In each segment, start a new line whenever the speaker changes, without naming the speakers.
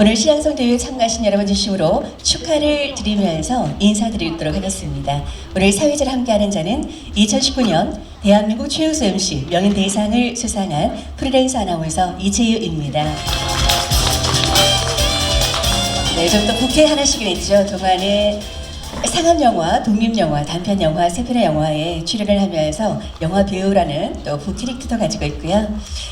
오늘 신앙송 대회에 참가하신 여러분 진심으로 축하를 드리면서 인사드리도록 하겠습니다. 오늘 사회자를 함께하는 자는 2019년 대한민국 최우수 MC 명인대상을 수상한 프리랜서 아나운서 이채유입니다. 네, 좀 또 부캐 하나씩은 있죠. 동안에 상업영화, 독립영화, 단편영화, 세편의 영화에 출연을 하면서 영화 배우라는 또 부캐릭터도 가지고 있고요.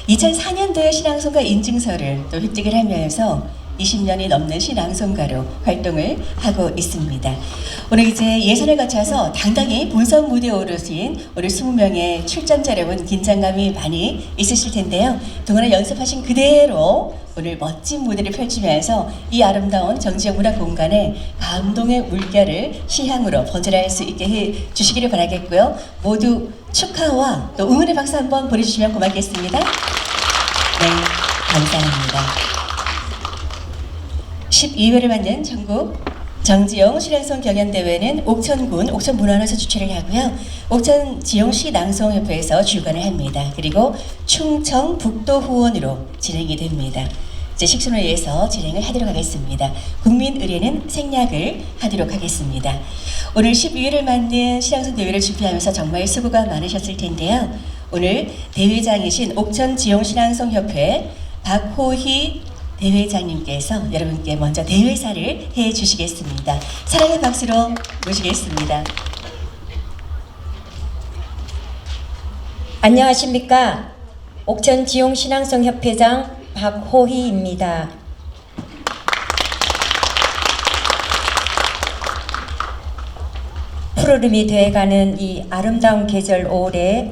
2004년도에 신앙송가 인증서를 또 획득을 하면서 20년이 넘는 신앙송가로 활동을 하고 있습니다. 오늘 이제 예선을 거쳐서 당당히 본선 무대에 오르신 우리 20명의 출전자 여러분 긴장감이 많이 있으실 텐데요. 동안에 연습하신 그대로 오늘 멋진 무대를 펼치면서 이 아름다운 정지영 문화공간에 감동의 물결을 시향으로 번져날 수 있게 해주시기를 바라겠고요. 모두 축하와 또 응원의 박수 한번 보내주시면 고맙겠습니다. 네, 감사합니다. 12회를 맞는 전국 정지용 신앙송 경연대회는 옥천군 옥천문화원에서 주최를 하고요. 옥천지용시 낭송협회에서 주관을 합니다. 그리고 충청 북도후원으로 진행이 됩니다. 이제 식순을 위해서 진행을 하도록 하겠습니다. 국민의례는 생략을 하도록 하겠습니다. 오늘 12회를 맞는 신앙송 대회를 준비하면서 정말 수고가 많으셨을 텐데요. 오늘 대회장이신 옥천지용신앙송협회 박호희 대회장님께서 여러분께 먼저 대회사를 해주시겠습니다. 사랑의 박수로 모시겠습니다.
안녕하십니까. 옥천지용신앙송협회장 박호희입니다. 푸르름이 되어가는 이 아름다운 계절 5월에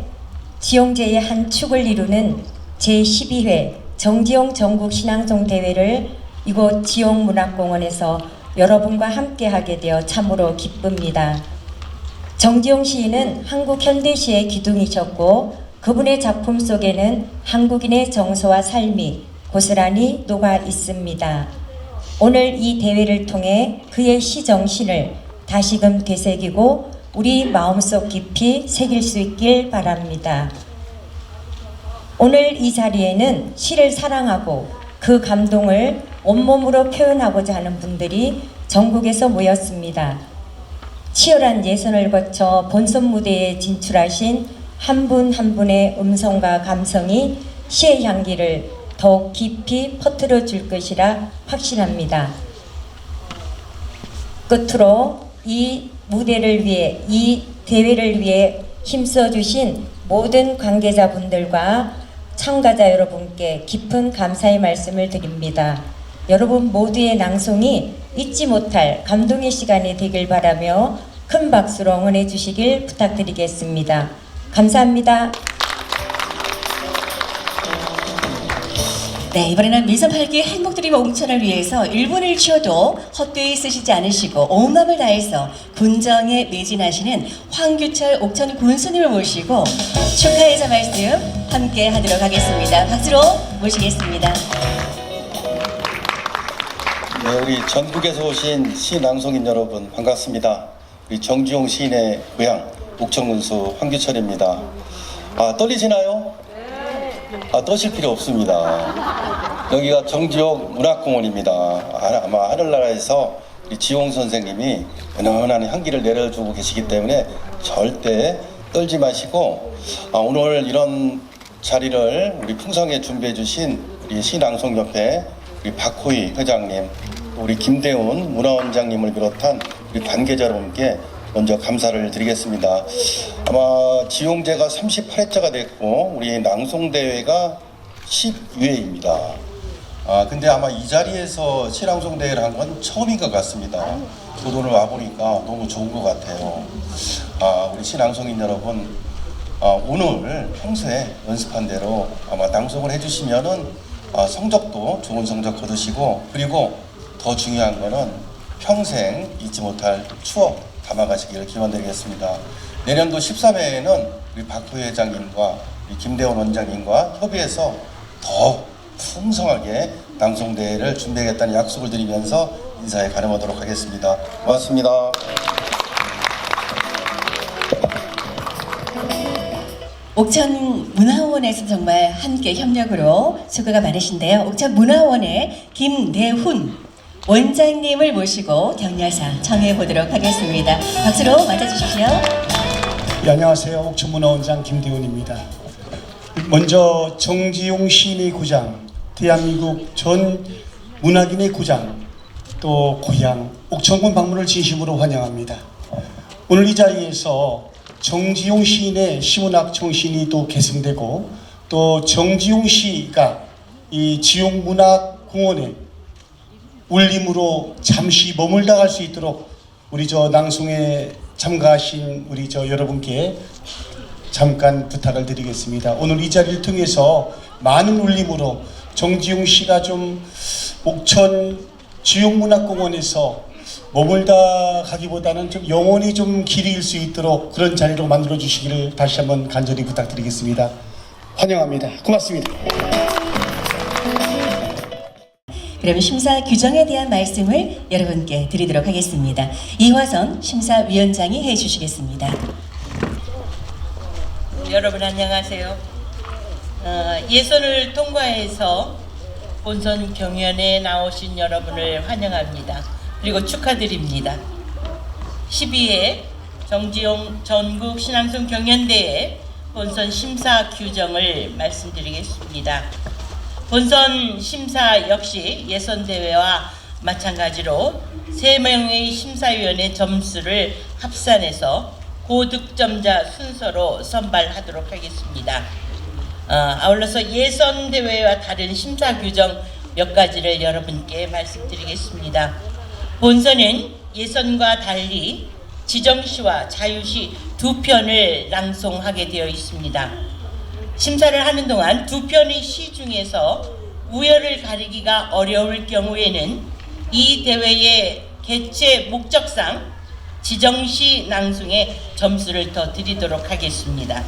지용제의 한 축을 이루는 제12회 정지용 전국 신앙송 대회를 이곳 지용문화공원에서 여러분과 함께 하게 되어 참으로 기쁩니다. 정지용 시인은 한국 현대시의 기둥이셨고 그분의 작품 속에는 한국인의 정서와 삶이 고스란히 녹아 있습니다. 오늘 이 대회를 통해 그의 시 정신을 다시금 되새기고 우리 마음속 깊이 새길 수 있길 바랍니다. 오늘 이 자리에는 시를 사랑하고 그 감동을 온몸으로 표현하고자 하는 분들이 전국에서 모였습니다. 치열한 예선을 거쳐 본선 무대에 진출하신 한 분 한 분의 음성과 감성이 시의 향기를 더욱 깊이 퍼뜨려 줄 것이라 확신합니다. 끝으로 이 무대를 위해, 이 대회를 위해 힘써 주신 모든 관계자분들과 참가자 여러분께 깊은 감사의 말씀을 드립니다. 여러분 모두의 낭송이 잊지 못할 감동의 시간이 되길 바라며 큰 박수로 응원해 주시길 부탁드리겠습니다. 감사합니다.
네, 이번에는 민선 8기 행복드림 옹천을 위해서 1분을 쉬어도 헛되이 쓰시지 않으시고 온 마음을 다해서 군정에 매진하시는 황규철 옥천 군수님을 모시고 축하해서 말씀 함께 하도록 하겠습니다. 박수로 모시겠습니다.
네, 우리 전국에서 오신 시낭송인 여러분 반갑습니다. 우리 정지용 시인의 고향 옥천군수 황규철입니다. 떨리시나요? 떠실 필요 없습니다. 여기가 정지용 문학공원입니다. 아마 하늘나라에서 우리 지용 선생님이 은은한 향기를 내려주고 계시기 때문에 절대 떨지 마시고 오늘 이런 자리를 우리 풍성하게 준비해 주신 우리 시낭송협회 우리 박호희 회장님, 우리 김대훈 문화원장님을 비롯한 우리 관계자 여러분께 먼저 감사를 드리겠습니다. 아마 지용제가 38회차가 됐고 우리 낭송대회가 12회입니다. 근데 아마 이 자리에서 시낭송대회를 한 건 처음인 것 같습니다. 저도 오늘 와보니까 너무 좋은 것 같아요. 우리 시낭송인 여러분, 오늘 평소에 연습한 대로 아마 낭송을 해주시면은 성적도 좋은 성적 거두시고, 그리고 더 중요한 거는 평생 잊지 못할 추억 담아가시기를 기원드리겠습니다. 내년도 13회에는 우리 박호희 회장님과 우리 김대원 원장님과 협의해서 더 풍성하게 낭송대회를 준비하겠다는 약속을 드리면서 인사에 가름하도록 하겠습니다. 고맙습니다.
옥천 문화원에서 정말 함께 협력으로 수고가 많으신데요. 옥천 문화원의 김대훈 원장님을 모시고 격려사 청해보도록 하겠습니다. 박수로 맞아주십시오.
예, 안녕하세요. 옥천문화원장 김대훈입니다. 먼저 정지용 시인의 고장, 대한민국 전 문학인의 고장, 또 고향 옥천군 방문을 진심으로 환영합니다. 오늘 이 자리에서 정지용 시인의 시문학 정신이 또 계승되고, 또 정지용 시가 이 지용문화공원에 울림으로 잠시 머물다 갈 수 있도록 우리 저 낭송에 참가하신 우리 저 여러분께 잠깐 부탁을 드리겠습니다. 오늘 이 자리를 통해서 많은 울림으로 정지용 씨가 좀 옥천 지용문화공원에서 머물다 가기보다는 좀 영원히 좀 길이일 수 있도록 그런 자리로 만들어 주시기를 다시 한번 간절히 부탁드리겠습니다. 환영합니다. 고맙습니다.
그럼 심사 규정에 대한 말씀을 여러분께 드리도록 하겠습니다. 이화선 심사위원장이 해주시겠습니다.
여러분 안녕하세요. 예선을 통과해서 본선 경연에 나오신 여러분을 환영합니다. 그리고 축하드립니다. 12회 정지용 전국 신앙송 경연대회 본선 심사 규정을 말씀드리겠습니다. 본선 심사 역시 예선대회와 마찬가지로 3명의 심사위원의 점수를 합산해서 고득점자 순서로 선발하도록 하겠습니다. 아울러서 예선대회와 다른 심사 규정 몇 가지를 여러분께 말씀드리겠습니다. 본선은 예선과 달리 지정시와 자유시 두 편을 낭송하게 되어 있습니다. 심사를 하는 동안 두 편의 시 중에서 우열을 가리기가 어려울 경우에는 이 대회의 개최 목적상 지정시 낭송에 점수를 더 드리도록 하겠습니다.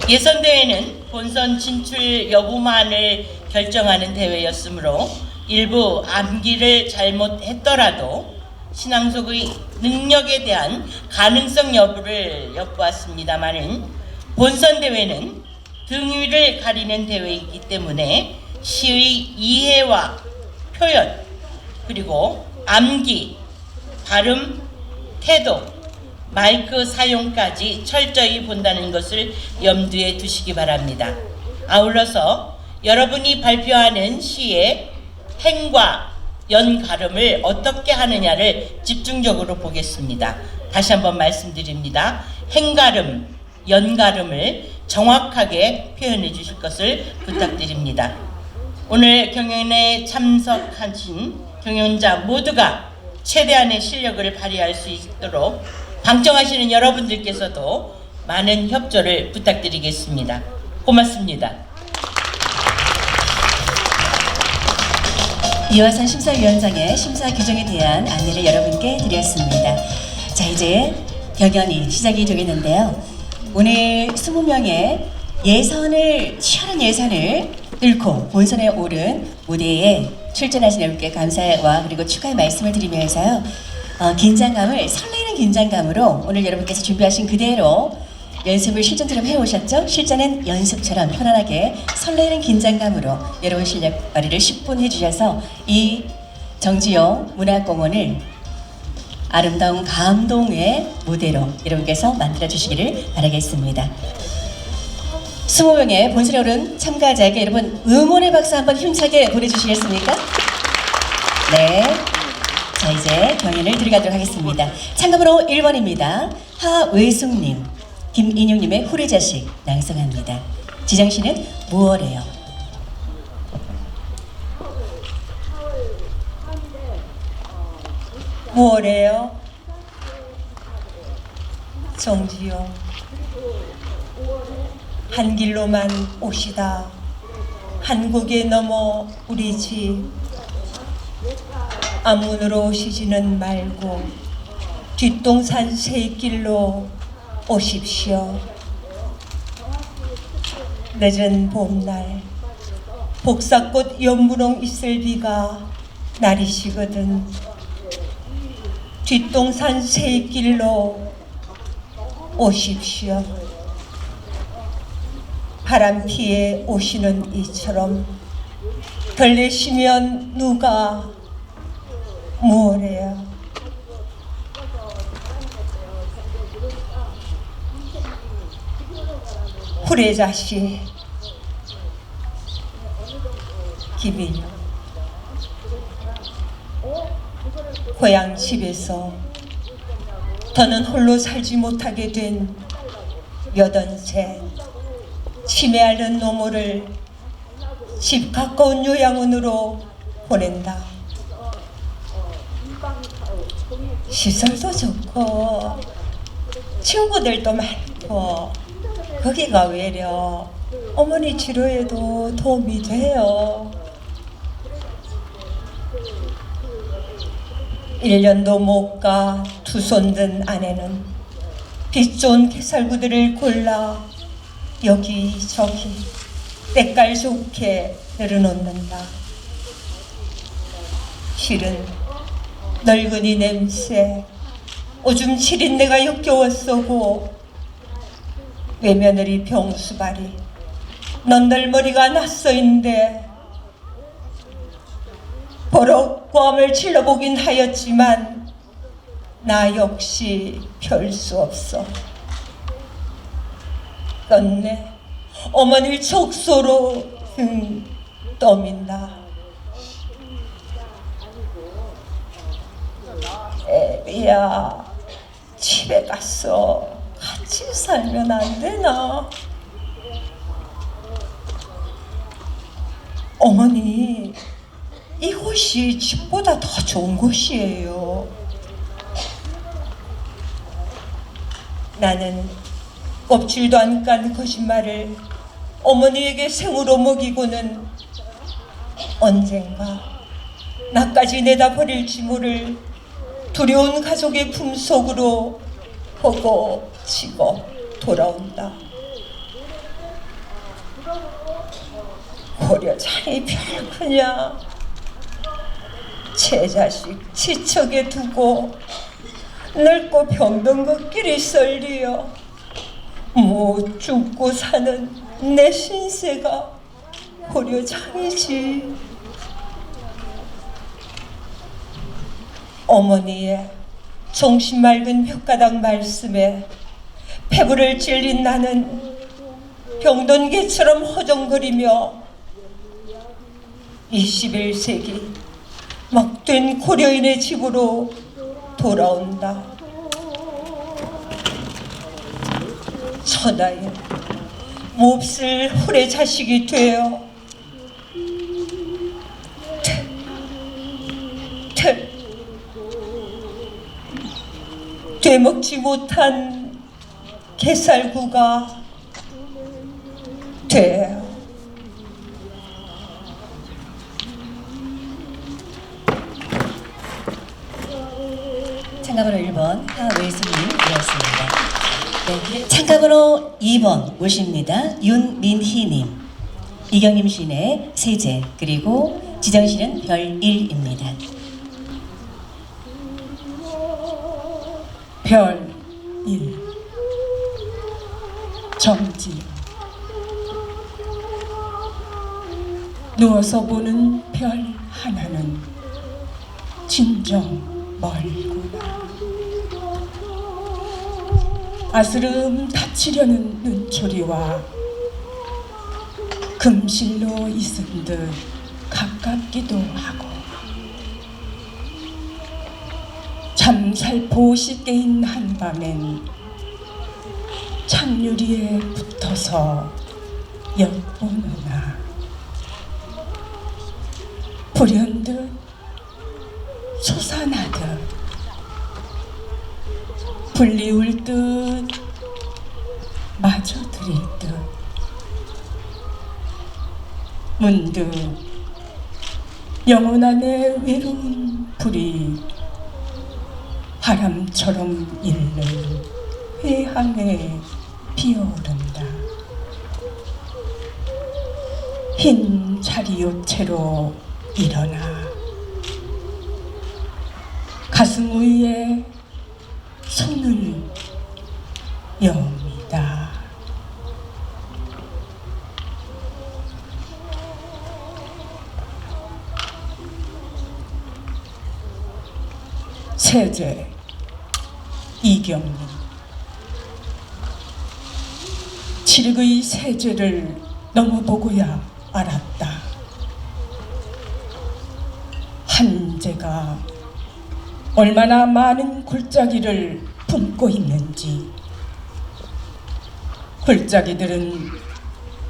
예선대회는 본선 진출 여부만을 결정하는 대회였으므로 일부 암기를 잘못했더라도 신앙송의 능력에 대한 가능성 여부를 엿보았습니다마는 본선 대회는 등위를 가리는 대회이기 때문에 시의 이해와 표현, 그리고 암기, 발음, 태도, 마이크 사용까지 철저히 본다는 것을 염두에 두시기 바랍니다. 아울러서 여러분이 발표하는 시의 행과 연가름을 어떻게 하느냐를 집중적으로 보겠습니다. 다시 한번 말씀드립니다. 행가름, 연가름을 정확하게 표현해 주실 것을 부탁드립니다. 오늘 경연에 참석하신 경연자 모두가 최대한의 실력을 발휘할 수 있도록 방청하시는 여러분들께서도 많은 협조를 부탁드리겠습니다. 고맙습니다.
이화선 심사위원장의 심사 규정에 대한 안내를 여러분께 드렸습니다. 자, 이제 경연이 시작이 되겠는데요. 오늘 20명의 치열한 예선을 뚫고 본선에 오른 무대에 출전하신 여러분께 감사와 그리고 축하의 말씀을 드리면서요. 설레이는 긴장감으로 오늘 여러분께서 준비하신 그대로 연습을 실전처럼 해오셨죠? 실전은 연습처럼 편안하게 설레는 긴장감으로 여러분 실력 발휘를 10분 해주셔서 이 정지용 문화공원을 아름다운 감동의 무대로 여러분께서 만들어주시기를 바라겠습니다. 20명의 본선에 오른 참가자에게 여러분 응원의 박수 한번 힘차게 보내주시겠습니까? 네. 자, 이제 경연을 들어가도록 하겠습니다. 참가번호 1번입니다. 하외숙님, 김인용님의 후레자식 낭송합니다. 지정시는 무얼해요?
무얼해요? 정지용, 한 길로만 오시다 한국에 넘어 우리 집 앞문으로 오시지는 말고 뒷동산 새길로 오십시오. 늦은 봄날 복사꽃 연분홍 이슬비가 날이시거든 뒷동산 새길로 오십시오. 바람 피해 오시는 이처럼 별내시면 누가 뭐래요. 후레자씨 김인영 고향 집에서 더는 홀로 살지 못하게 된 여던새 치매 앓는 노모를 집 가까운 요양원으로 보낸다. 시설도 좋고 친구들도 많고 거기가 외려 어머니 치료에도 도움이 돼요. 1년도 못 가 두 손 든 아내는 빛 좋은 개살구들을 골라 여기저기 때깔 좋게 늘어놓는다. 실은 늙은이 냄새 오줌 치린내가 역겨웠어고 외며느리 병수발이 넌덜머리가 낯서인데 버럭 뺨을 질러보긴 하였지만 나 역시 별 수 없어. 끝내 어머니를 족소로 떠민다. 애비야, 집에 가서 같이 살면 안 되나? 어머니, 이곳이 집보다 더 좋은 곳이에요. 나는 껍질도 안 깐 거짓말을 어머니에게 생으로 먹이고는 언젠가 나까지 내다 버릴지 모를 두려운 가족의 품속으로 보고 치고 돌아온다. 고려장이 별 크냐? 제 자식 지척에 두고 늙고 병든 것끼리 썰리여 못 죽고 사는 내 신세가 고려장이지. 어머니의 정신 맑은 벽가닥 말씀에 폐부를 찔린 나는 병든 개처럼 허정거리며 21세기 막된 고려인의 집으로 돌아온다. 천하에 몹쓸 후레 자식이 되어 되먹지 못한 개살구가 돼.
참가번호 1번 하외수님이었습니다. 네, 참가번호 2번 모십니다. 윤민희님, 이경림 시인의 세제, 그리고 지정 씨는 별 1입니다.
별 1. 정지. 누워서 보는 별 하나는 진정 멀구나. 아스름 다치려는 눈초리와 금실로 있은 듯 가깝기도 하고, 잠살포 씻게인 한밤엔 창유리에 붙어서 엿보느나 불현듯 솟아나듯 불리울 듯 마주들일 듯 문득 영혼 안에 외로운 불이 바람처럼 일는 회항에 피어오른다. 흰 자리옷채로 일어나 가슴 위에 손을 여옵니다. 세제 이경민. 칠흑의 세제를 넘어보고야 알았다. 한제가 얼마나 많은 골짜기를 품고 있는지, 골짜기들은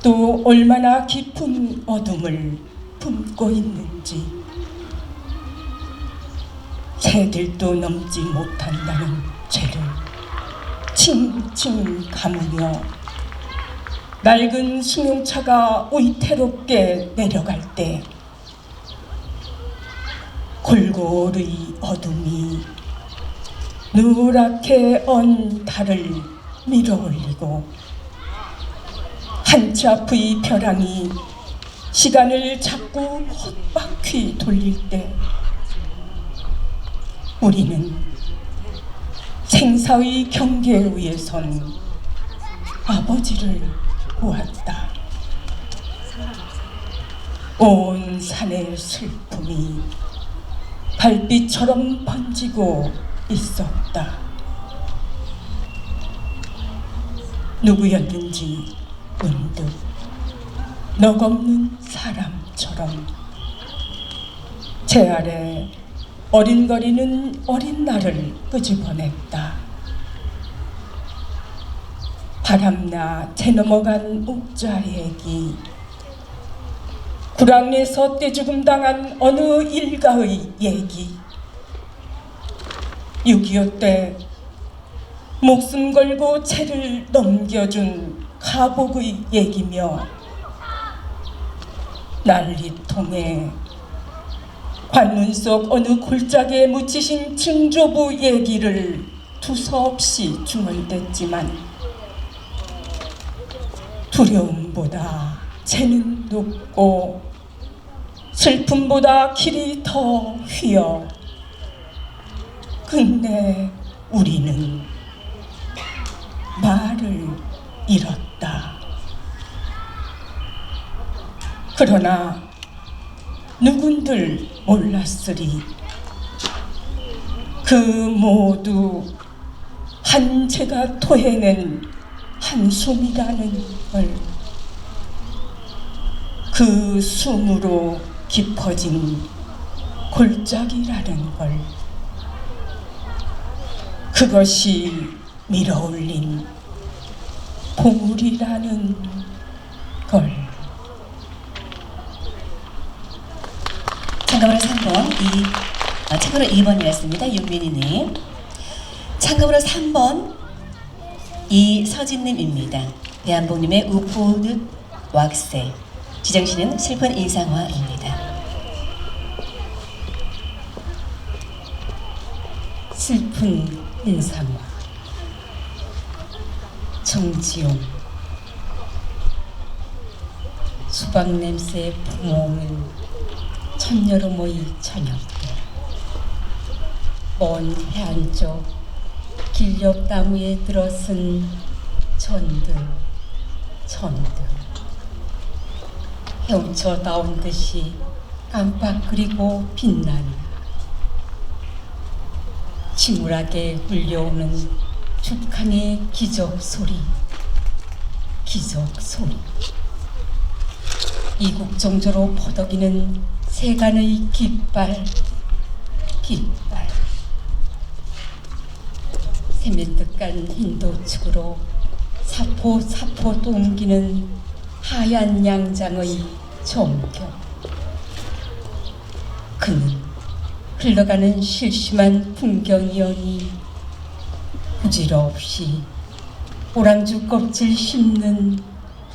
또 얼마나 깊은 어둠을 품고 있는지, 새들도 넘지 못한다는 죄를 칭칭 감으며 낡은 승용차가 위태롭게 내려갈 때 골골의 어둠이 누렇게 언 달을 밀어올리고 한치 앞의 벼랑이 시간을 자꾸 헛바퀴 돌릴 때 우리는 생사의 경계 위에 선 아버지를 보았다. 온 산의 슬픔이 달빛처럼 번지고 있었다. 누구였는지 문득 넋없는 사람처럼 제 아래 어린거리는 어린 나를 끄집어냈다. 바람나 제 넘어간 옥자 얘기, 구랑리에서 떼죽음 당한 어느 일가의 얘기, 6.25 때 목숨 걸고 채를 넘겨준 가복의 얘기며 난리통에 관문 속 어느 골짜기에 묻히신 증조부 얘기를 두서없이 중얼댔지만 두려움보다 채는 높고 슬픔보다 길이 더 휘어 끝내 우리는 말을 잃었다. 그러나 누군들 몰랐으리 그 모두 한채가 토해낸 한숨이라는 걸, 그 숨으로 깊어진 골짜기라는 걸, 그것이 밀어올린 보물이라는 걸.
참가번호 3번, 참가번호 2번이었습니다. 윤민희님. 참가번호 3번 이서진님입니다. 대한복님의 우포늪 왁세. 지정시는 슬픈 인상화입니다.
슬픈 인상화. 정지용. 수박 냄새에 품어오는 천여름의 저녁 때 먼 해안 쪽 길옆 나무에 들어선 전등 헤엄쳐 나온 듯이 깜빡거리고 빛나는 침울하게 울려오는 죽한의 기적 소리. 이국정조로 퍼덕이는 세간의 깃발. 세면득간 흰도축으로 사포 또 옮기는 하얀 양장의 정경. 그는 흘러가는 실심한 풍경이오니 부질없이 오랑주 껍질 씹는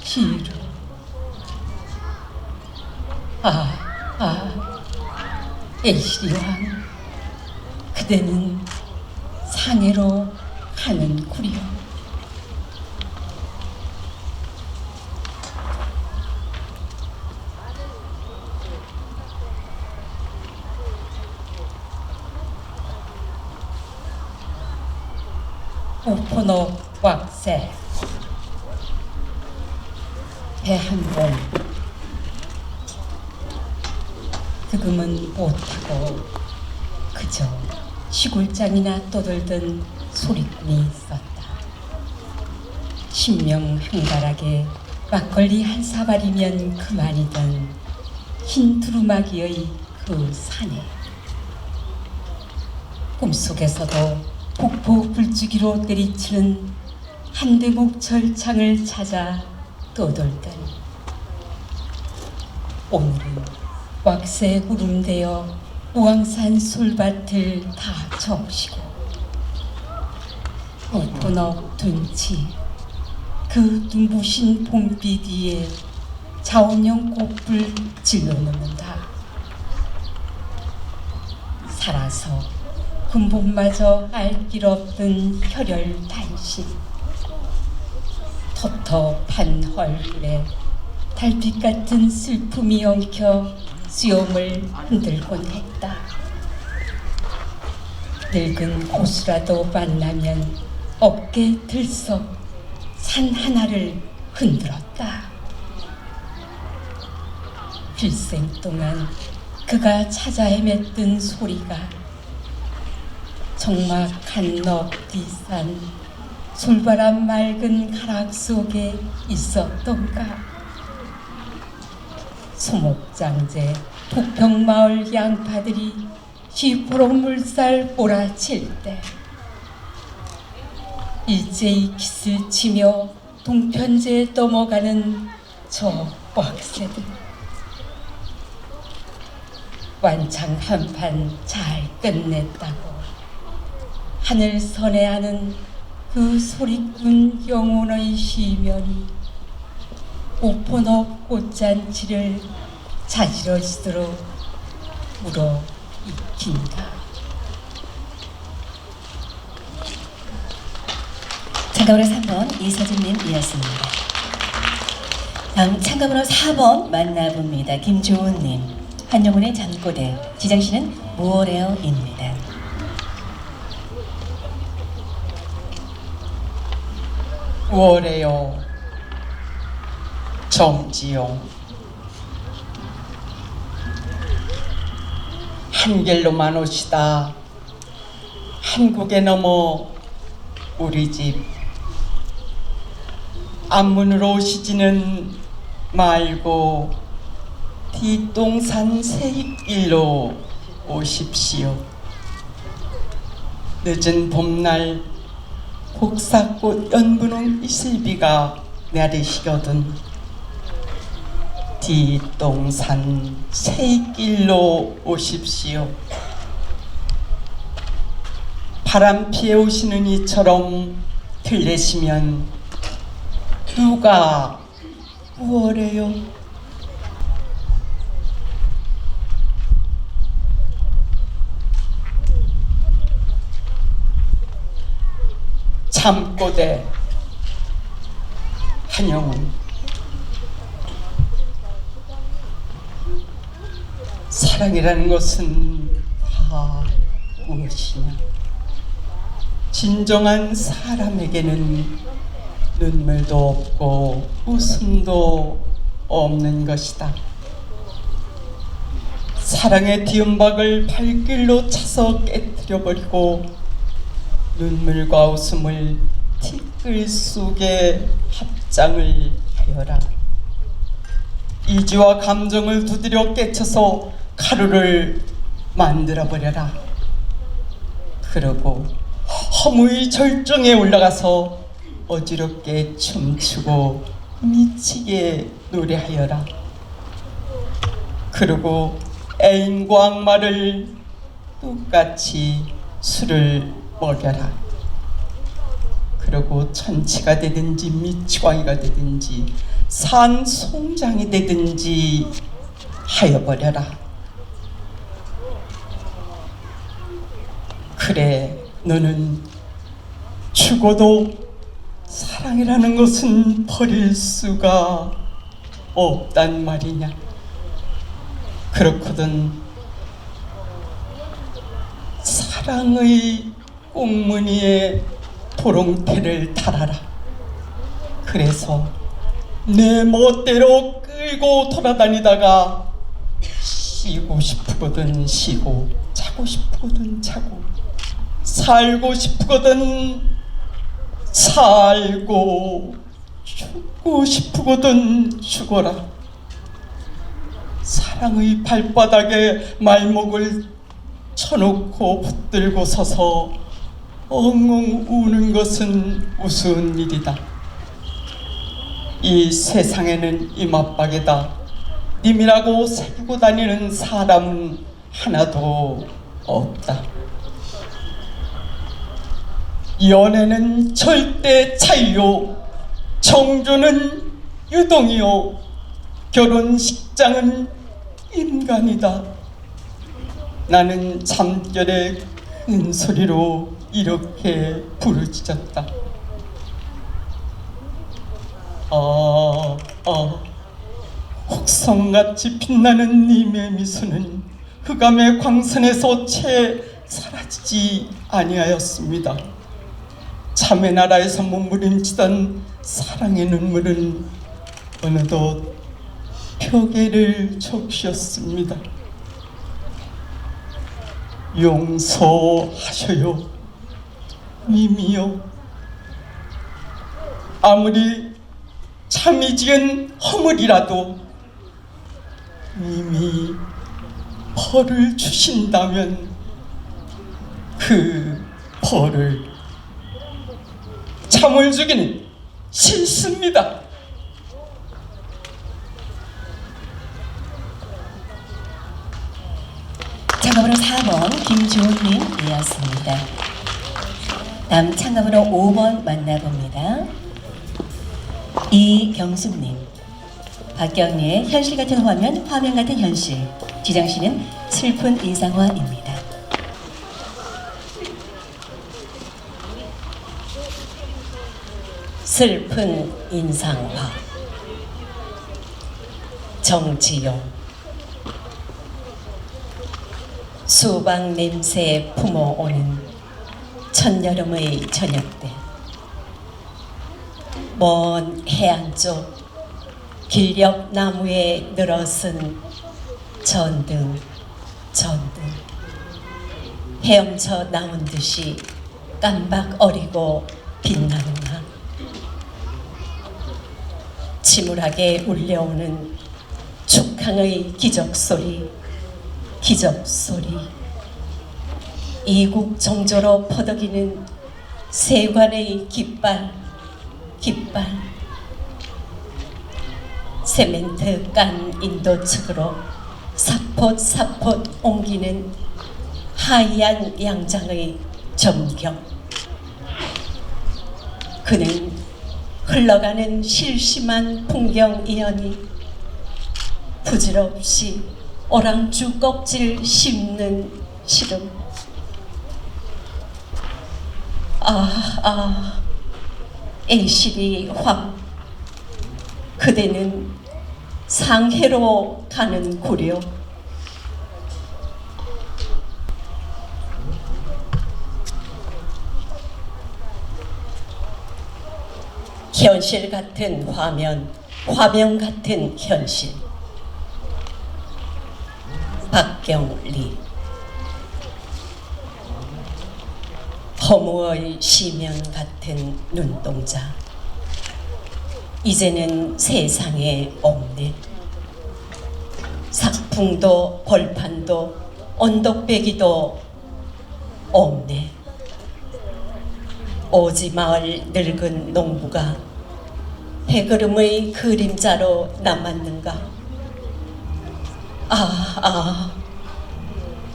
시루. 애시리왕, 그대는 상해로 가는구려. 우포늪 왁세. 배 한 번 득음은 못하고 그저
시골장이나 떠들던 소리꾼이 있었다. 신명 한가락에 막걸리 한 사발이면 그만이던 흰 두루마기의 그 산에 꿈속에서도 폭포 불주기로 내리치는 한대목 절창을 찾아 떠돌더니 오늘은 왁새 구름되어 우왕산 솔밭을 다 적시고 엎어놓 둔치 그 눈부신 봄빛 위에 자원형 꽃불 질러놓는다. 살아서 근본마저 알 길 없던 혈혈 단신 텁텁한 얼굴에 달빛 같은 슬픔이 엉켜 수염을 흔들곤 했다. 늙은 고수라도 만나면 어깨 들썩 산 하나를 흔들었다. 필생 동안 그가 찾아 헤맸던 소리가 적막한 넙디산 솔바람 맑은 가락 속에 있었던가. 소목장제 북평마을 양파들이 시퍼런 물살 몰아칠 때 일제히 깃을 치며 동편제에 넘어가는 저 왁새들 완창 한판 잘 끝냈다고 하늘 선회하는 그 소리꾼 영혼의 시면이 오포너 꽃잔치를 자지러지도록 물어 익힌다.
참가번호 3번 이서진님이었습니다. 다음 참가번호 4번 만나봅니다. 김조은님. 한영훈의 잠꼬대. 지정시는 무어레어입니다.
무어레어 정지용. 한길로만 오시다 한국에 넘어 우리 집 앞문으로 오시지는 말고 뒷동산 세익길로 오십시오. 늦은 봄날 복사꽃 연분홍 이슬비가 내리시거든 뒷동산 세익길로 오십시오. 바람 피해 오시는 이처럼 들리시면 누가 무엇래요? 잠꼬대 한영훈. 사랑이라는 것은 다 무엇이냐? 진정한 사람에게는 눈물도 없고 웃음도 없는 것이다. 사랑의 뒤음박을 발길로 차서 깨뜨려버리고 눈물과 웃음을 티끌 속에 합장을 하여라. 이지와 감정을 두드려 깨쳐서 가루를 만들어버려라. 그러고 허무의 절정에 올라가서 어지럽게 춤추고 미치게 노래하여라. 그리고 애인과 악마를 똑같이 술을 먹여라. 그리고 천치가 되든지 미치광이가 되든지 산송장이 되든지 하여버려라. 그래, 너는 죽어도 사랑이라는 것은 버릴 수가 없단 말이냐. 그렇거든 사랑의 꽁무니에 도롱태를 달아라. 그래서 내 멋대로 끌고 돌아다니다가 쉬고 싶거든 쉬고 자고 싶거든 자고 살고 싶거든 살고 죽고 싶거든 죽어라. 사랑의 발바닥에 말목을 쳐놓고 붙들고 서서 엉엉 우는 것은 우스운 일이다. 이 세상에는 이 맞박에다 님이라고 새기고 다니는 사람 하나도 없다. 연애는 절대 차이요, 청주는 유동이요, 결혼식장은 인간이다. 나는 잠결에 큰 소리로 이렇게 부르짖었다. 혹성같이 빛나는 님의 미소는 흑암의 광선에서 채 사라지지 아니하였습니다. 참의 나라에서 몸부림치던 사랑의 눈물은 어느덧 표계를 적셨습니다. 용서하셔요, 님이요. 아무리 참이 지은 허물이라도 님이 벌을 주신다면 그 벌을 참을 주기는 싫습니다.
참가번호 4번 김주호님이었습니다. 다음 참가번호 5번 만나봅니다. 이경숙님. 박경리의 현실 같은 화면, 화면 같은 현실. 지정씨는 슬픈 인상화입니다.
슬픈 인상화. 정지용. 수박 냄새 품어오는 천여름의 저녁 때 먼 해안 쪽 길옆 나무에 늘어선 전등 헤엄쳐 나온 듯이 깜박 어리고 빛나는가. 침울하게 울려오는 축항의 기적소리 이국 정조로 퍼덕이는 세관의 깃발 세멘트 깐 인도 측으로 사포 옮기는 하얀 양장의 점경. 그는 흘러가는 실심한 풍경 이연이 부질없이 오랑주 껍질 씹는 시름. 애실이 황. 그대는 상해로 가는 구려. 현실 같은 화면 같은 현실. 박경리. 허무의 시면 같은 눈동자. 이제는 세상에 없네. 삭풍도 벌판도 언덕배기도 없네. 오지마을 늙은 농부가 해그름의 그림자로 남았는가.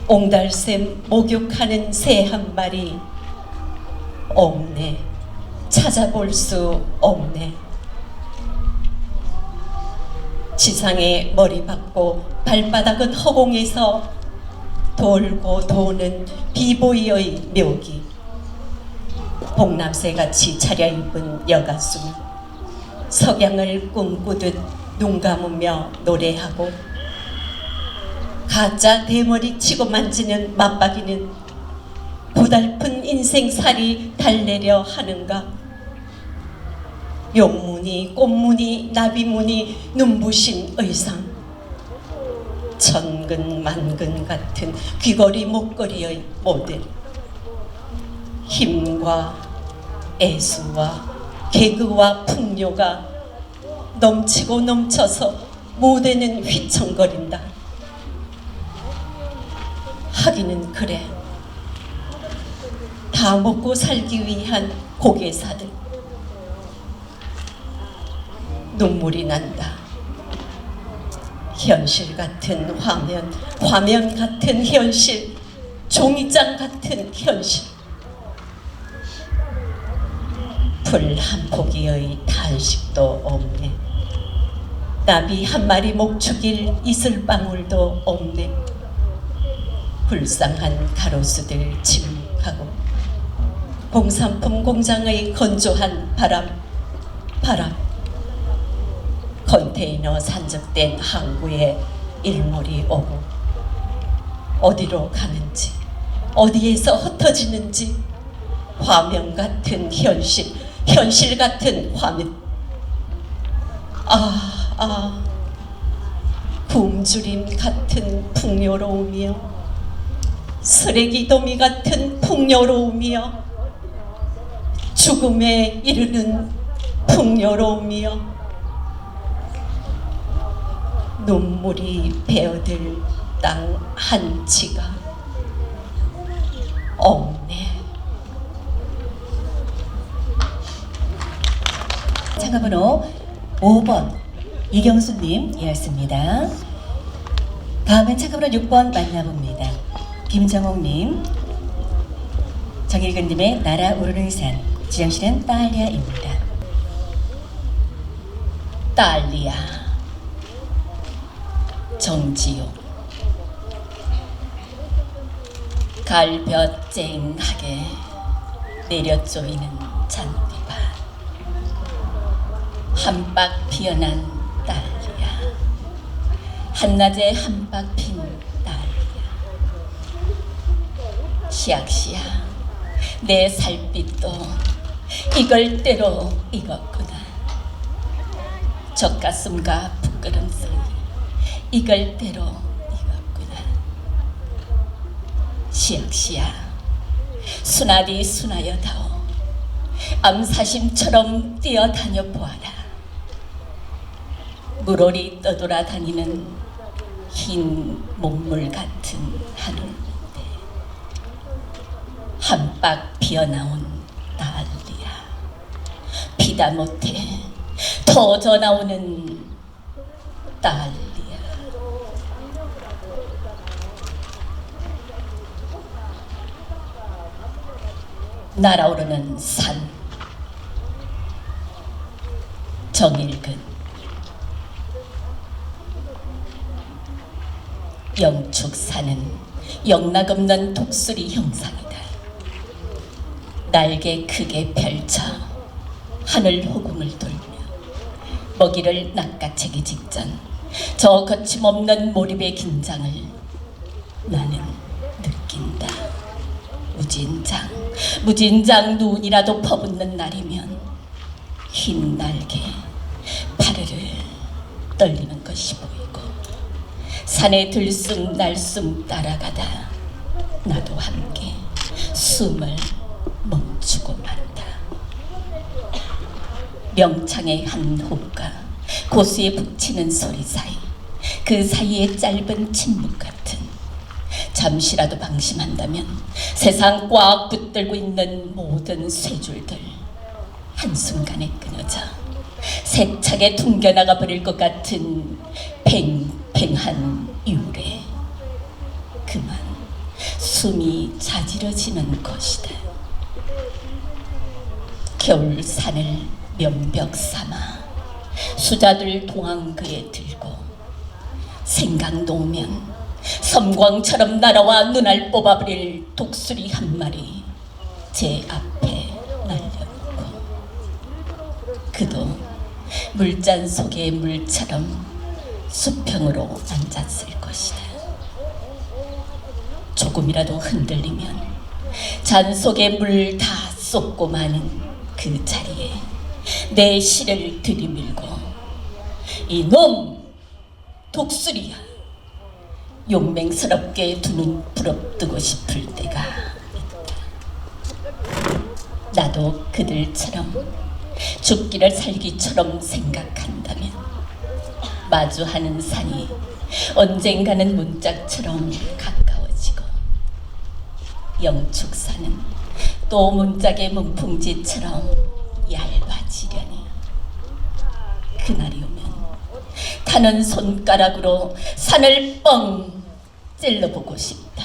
옹달샘 목욕하는 새 한 마리 없네. 찾아볼 수 없네. 지상에 머리 박고 발바닥은 허공에서 돌고 도는 비보이의 묘기. 복남새같이 차려입은 여가수 석양을 꿈꾸듯 눈 감으며 노래하고 가짜 대머리 치고 만지는 맞박이는 고달픈 인생살이 달래려 하는가. 용무늬, 꽃무늬, 나비무늬, 눈부신 의상. 천근만근 같은 귀걸이 목걸이의 모델.
힘과 애수와 개그와 풍요가 넘치고 넘쳐서 무대는 휘청거린다. 하기는 그래. 다 먹고 살기 위한 고개사들. 눈물이 난다. 현실 같은 화면, 화면 같은 현실, 종이장 같은 현실. 풀 한 포기의 탄식도 없네. 나비 한 마리 목축일 이슬방울도 없네. 불쌍한 가로수들 침묵하고 공산품 공장의 건조한 바람. 컨테이너 산적된 항구에 일몰이 오고 어디로 가는지 어디에서 흩어지는지 화면 같은 현실, 현실 같은 화면. 굶주림 같은 풍요로움이여, 쓰레기 더미 같은 풍요로움이여, 죽음에 이르는 풍요로움이여, 눈물이 베어들 땅 한치가 없네.
참가번호 5번 이경수님이었습니다. 다음은 참가번호 6번 만나봅니다. 김정옥님, 정일근님의 날아오르는 산, 지정실은 딸리아입니다.
딸리아, 정지용. 갈볕쨍하게 내려쪼이는 잔디밭, 한박 피어난 딸리아, 한낮에 한박 핀 딸리아. 시약시약 내 살빛도 익을 대로 익었구나. 젖가슴과 부끄럼 사이 익을 대로 익었구나. 시약시약 순하디 순하여다오, 암사심처럼 뛰어다녀 보아라. 물오리 떠돌아다니는 흰 목물 같은 하늘 밑에 한박 피어나온 딸리아, 피다 못해 터져 나오는 딸리아. 날아오르는 산, 정일근. 영축산은 영락없는 독수리 형상이다. 날개 크게 펼쳐 하늘 호궁을 돌며 먹이를 낚아채기 직전 저 거침없는 몰입의 긴장을 나는 느낀다. 무진장 눈이라도 퍼붓는 날이면 흰 날개 파르르 떨리는 것이 보이고 산에 들숨 날숨 따라가다 나도 함께 숨을 멈추고 만다. 명창의 한 호흡과 고수에 북치는 소리 사이, 그 사이에 짧은 침묵 같은, 잠시라도 방심한다면 세상 꽉 붙들고 있는 모든 쇠줄들 한순간에 끊어져 세차게 퉁겨나가 버릴 것 같은 팽팽한 유래. 그만 숨이 자지러지는 것이다. 겨울 산을 면벽 삼아 수자들 동안그에 들고 생강도 오면 섬광처럼 날아와 눈알 뽑아버릴 독수리 한 마리 제 앞에 날려놓고 그도 물잔 속의 물처럼 수평으로 앉았을 것이다. 조금이라도 흔들리면 잔 속의 물 다 쏟고 마는 그 자리에 내 시를 들이밀고 이놈 독수리야, 용맹스럽게 두 눈 부릅뜨고 싶을 때가 있다. 나도 그들처럼 죽기를 살기처럼 생각한다면 마주하는 산이 언젠가는 문짝처럼 가까워지고 영축산은 또 문짝의 문풍지처럼 얇아지려니 그날이 오면 타는 손가락으로 산을 뻥 찔러보고 싶다.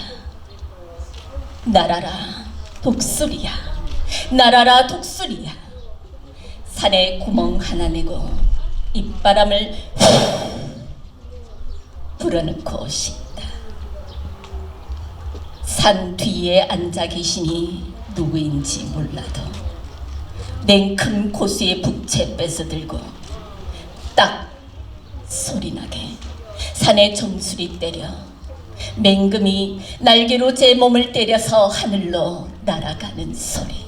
날아라 독수리야, 날아라 독수리야. 산에 구멍 하나 내고 입바람을 불어넣고 싶다. 산 뒤에 앉아 계시니 누구인지 몰라도 냉큼 고수의 북채 뺏어들고 딱 소리나게 산에 정수리 때려 맹금이 날개로 제 몸을 때려서 하늘로 날아가는 소리.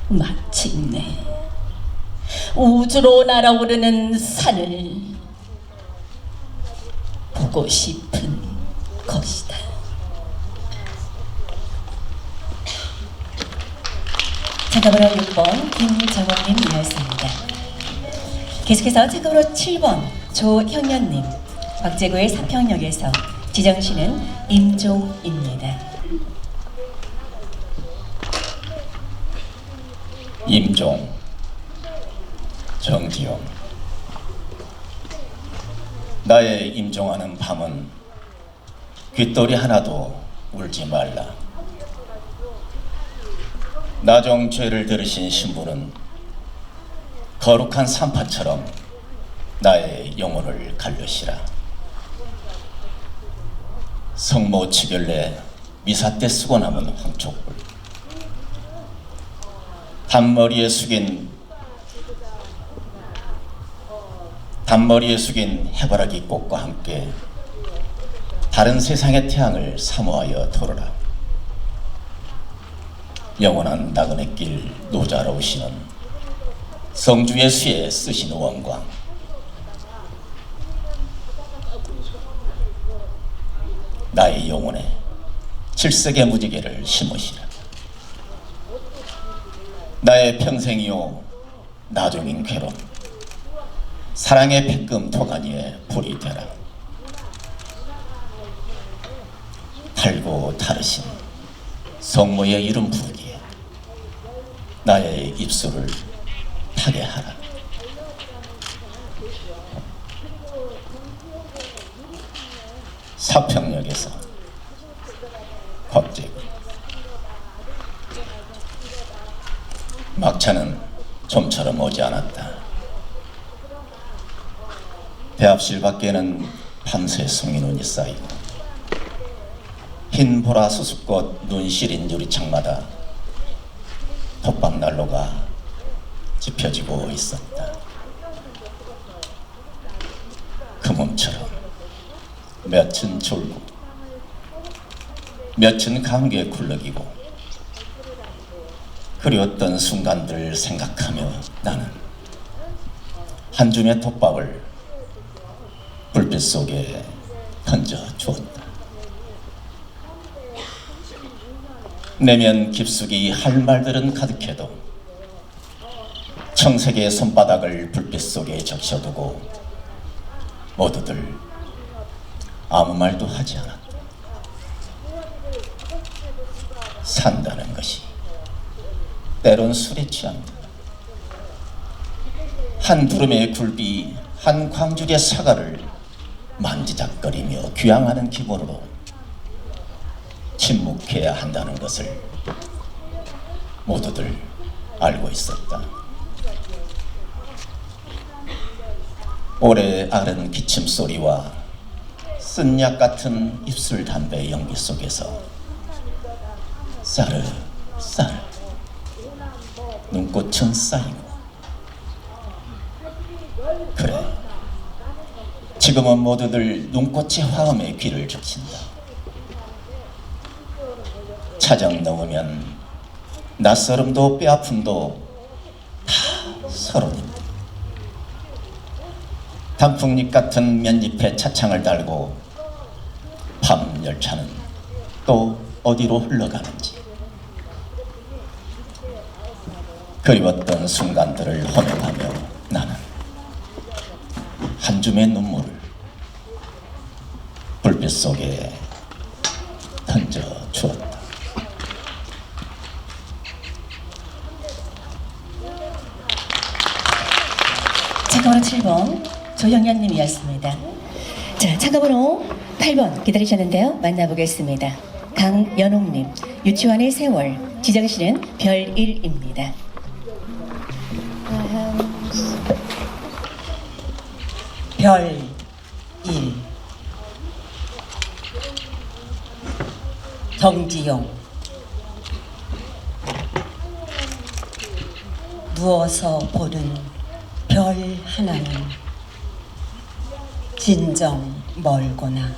마침내 우주로 날아오르는 산을 보고 싶은 것이다.
작업으로 6번 김정원님이었습니다. 계속해서 작업으로 7번 조형현님, 박제구의 사평역에서 지정시는 임종입니다.
임종, 정지용. 나의 임종하는 밤은 귓돌이 하나도 울지 말라. 나종 죄를 들으신 신부는 거룩한 산파처럼 나의 영혼을 갈르시라. 성모 치결내 미사 때 쓰고 남은 황촉불, 단머리에 숙인 해바라기 꽃과 함께 다른 세상의 태양을 사모하여 돌아라. 영원한 나그네 길 노자로 오시는 성주 예수의 쓰신 원광, 나의 영혼에 칠색의 무지개를 심으시라. 나의 평생이요 나종인 괴로움, 사랑의 백금 토가니에 불이 되라. 달고 다르신 성모의 이름 부르기에 나의 입술을 타게 하라. 사평역에서 곽재구. 막차는 좀처럼 오지 않았다. 배합실 밖에는 밤새 송이눈이 쌓이고 흰 보라 수습꽃 눈 시린 유리창마다 톱밥난로가 지펴지고 있었다. 그 몸처럼 몇은 졸고 몇은 감기에 굴러기고 그리웠던 순간들 생각하며 나는 한 줌의 톱밥을 불빛 속에 던져 주었다. 내면 깊숙이 할 말들은 가득해도 청색의 손바닥을 불빛 속에 적셔두고 모두들 아무 말도 하지 않았다. 산다는 것이 때론 술에 취합니다. 한 두름의 굴비, 한 광주리의 사과를 만지작거리며 귀향하는 기분으로 침묵해야 한다는 것을 모두들 알고 있었다. 오래 앓은 기침 소리와 쓴약 같은 입술 담배 연기 속에서 싸르싸르 눈꽃은 쌓이고, 그래, 지금은 모두들 눈꽃의 화음에 귀를 적신다. 차정 넘으면 낯설음도 뼈아픔도 다 서론입니다. 단풍잎 같은 맨잎에 차창을 달고 밤 열차는 또 어디로 흘러가는지 그리웠던 순간들을 허명하며 나는 한 줌의 눈물을 불빛 속에 던져 주었다.
참가번호 7번 조영현님이었습니다. 자, 참가번호 8번 기다리셨는데요. 만나보겠습니다. 강연옥님, 유치원의 세월, 지정시는 별1입니다.
별 1. 정지용. 누워서 보는 별 하나는 진정 멀거나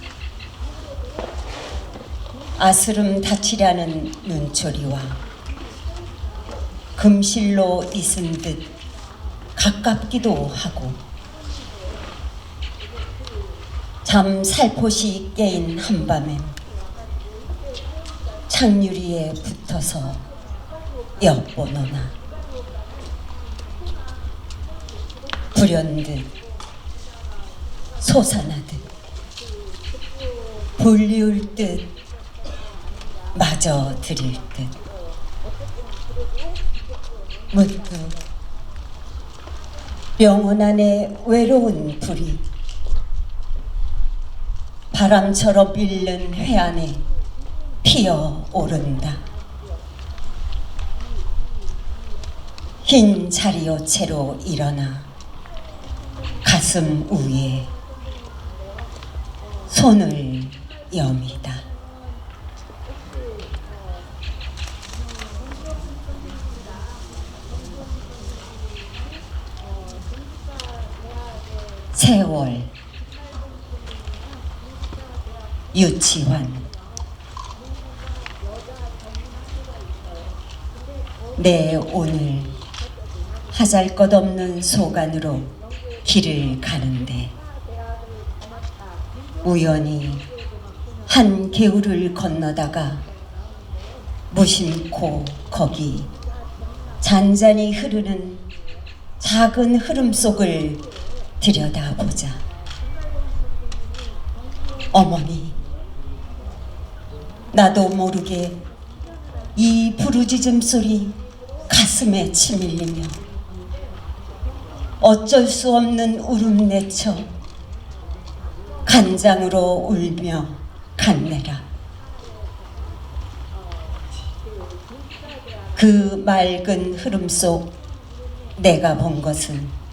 아스름 닫히려는 눈초리와 금실로 있은 듯 가깝기도 하고 잠 살포시 깨인 한밤엔 창유리에 붙어서 엿보노나 불현듯 솟아나듯 불리울 듯 마저 들일 듯 문득 영혼 안에 외로운 불이 바람처럼 밀는 회안에 피어오른다. 흰 자리옷채로 일어나 가슴 위에 손을 여미다. 세월 유치원 내 오늘 하잘것없는 소간으로 길을 가는데 우연히 한 개울을 건너다가 무심코 거기 잔잔히 흐르는 작은 흐름 속을 들여다보자. 어머니, 나도 모르게 이 부르짖음 소리 가슴에 치밀리며 어쩔 수 없는 울음 내쳐 간장으로 울며 간내라. 그 맑은 흐름 속 내가 본 것은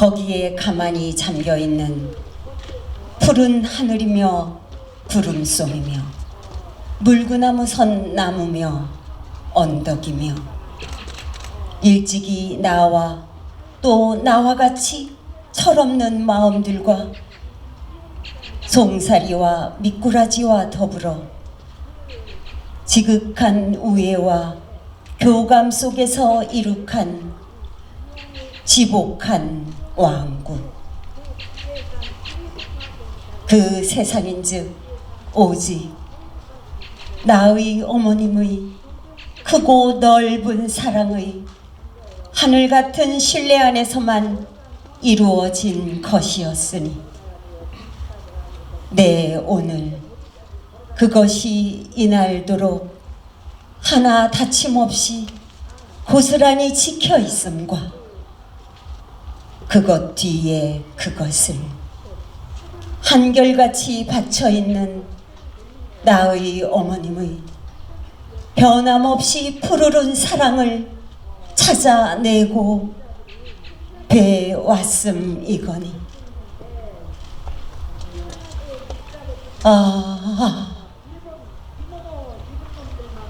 거기에 가만히 잠겨있는 푸른 하늘이며 구름송이며 물구나무 선 나무며 언덕이며 일찍이 나와 또 나와 같이 철없는 마음들과 송사리와 미꾸라지와 더불어 지극한 우애와 교감 속에서 이룩한 지복한 왕국. 그 세상인즉 오직 나의 어머님의 크고 넓은 사랑의 하늘 같은 신뢰 안에서만 이루어진 것이었으니 내 오늘 그것이 이날도록 하나 다침없이 고스란히 지켜 있음과 그것 뒤에 그것을 한결같이 받쳐있는 나의 어머님의 변함없이 푸르른 사랑을 찾아내고 배웠음이거니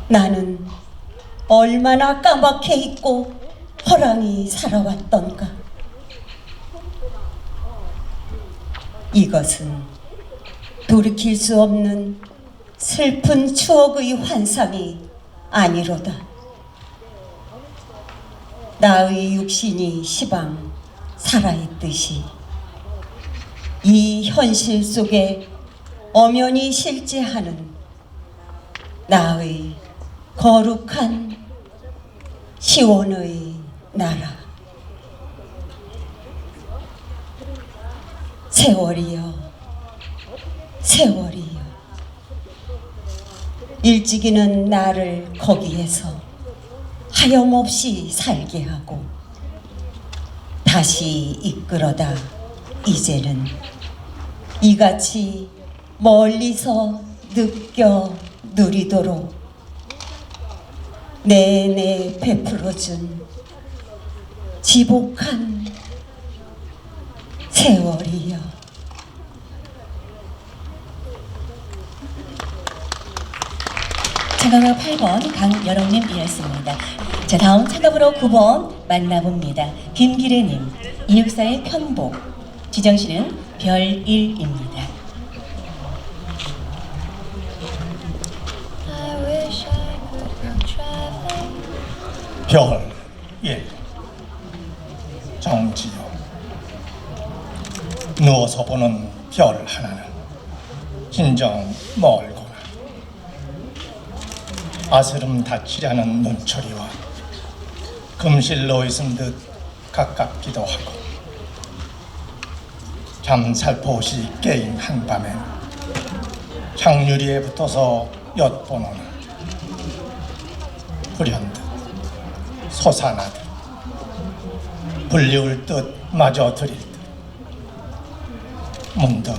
나는 얼마나 까맣게 있고 허랑이 살아왔던가. 이것은 돌이킬 수 없는 슬픈 추억의 환상이 아니로다. 나의 육신이 시방 살아있듯이 이 현실 속에 엄연히 실제하는 나의 거룩한 시온의 나라. 세월이여, 세월이여. 일찍이는 나를 거기에서 하염없이 살게 하고 다시 이끌어다 이제는 이같이 멀리서 느껴 누리도록 내내 베풀어준 지복한 세월이여.
참가번호 8번 강여롱님이었습니다. 자, 다음 참가번호 9번 만나봅니다. 김기래님, 264의 편복, 지정신은 별1입니다.
별 1. 정지요. 누워서 보는 별 하나는 진정 멀구나. 아스름 닫히려는 눈초리와 금실 놓여 있은 듯 가깝기도 하고, 잠살포시 깨인 한밤에 창유리에 붙어서 엿보노는 불현듯 솟아나듯 불리울 듯 마저 들일 듯 문득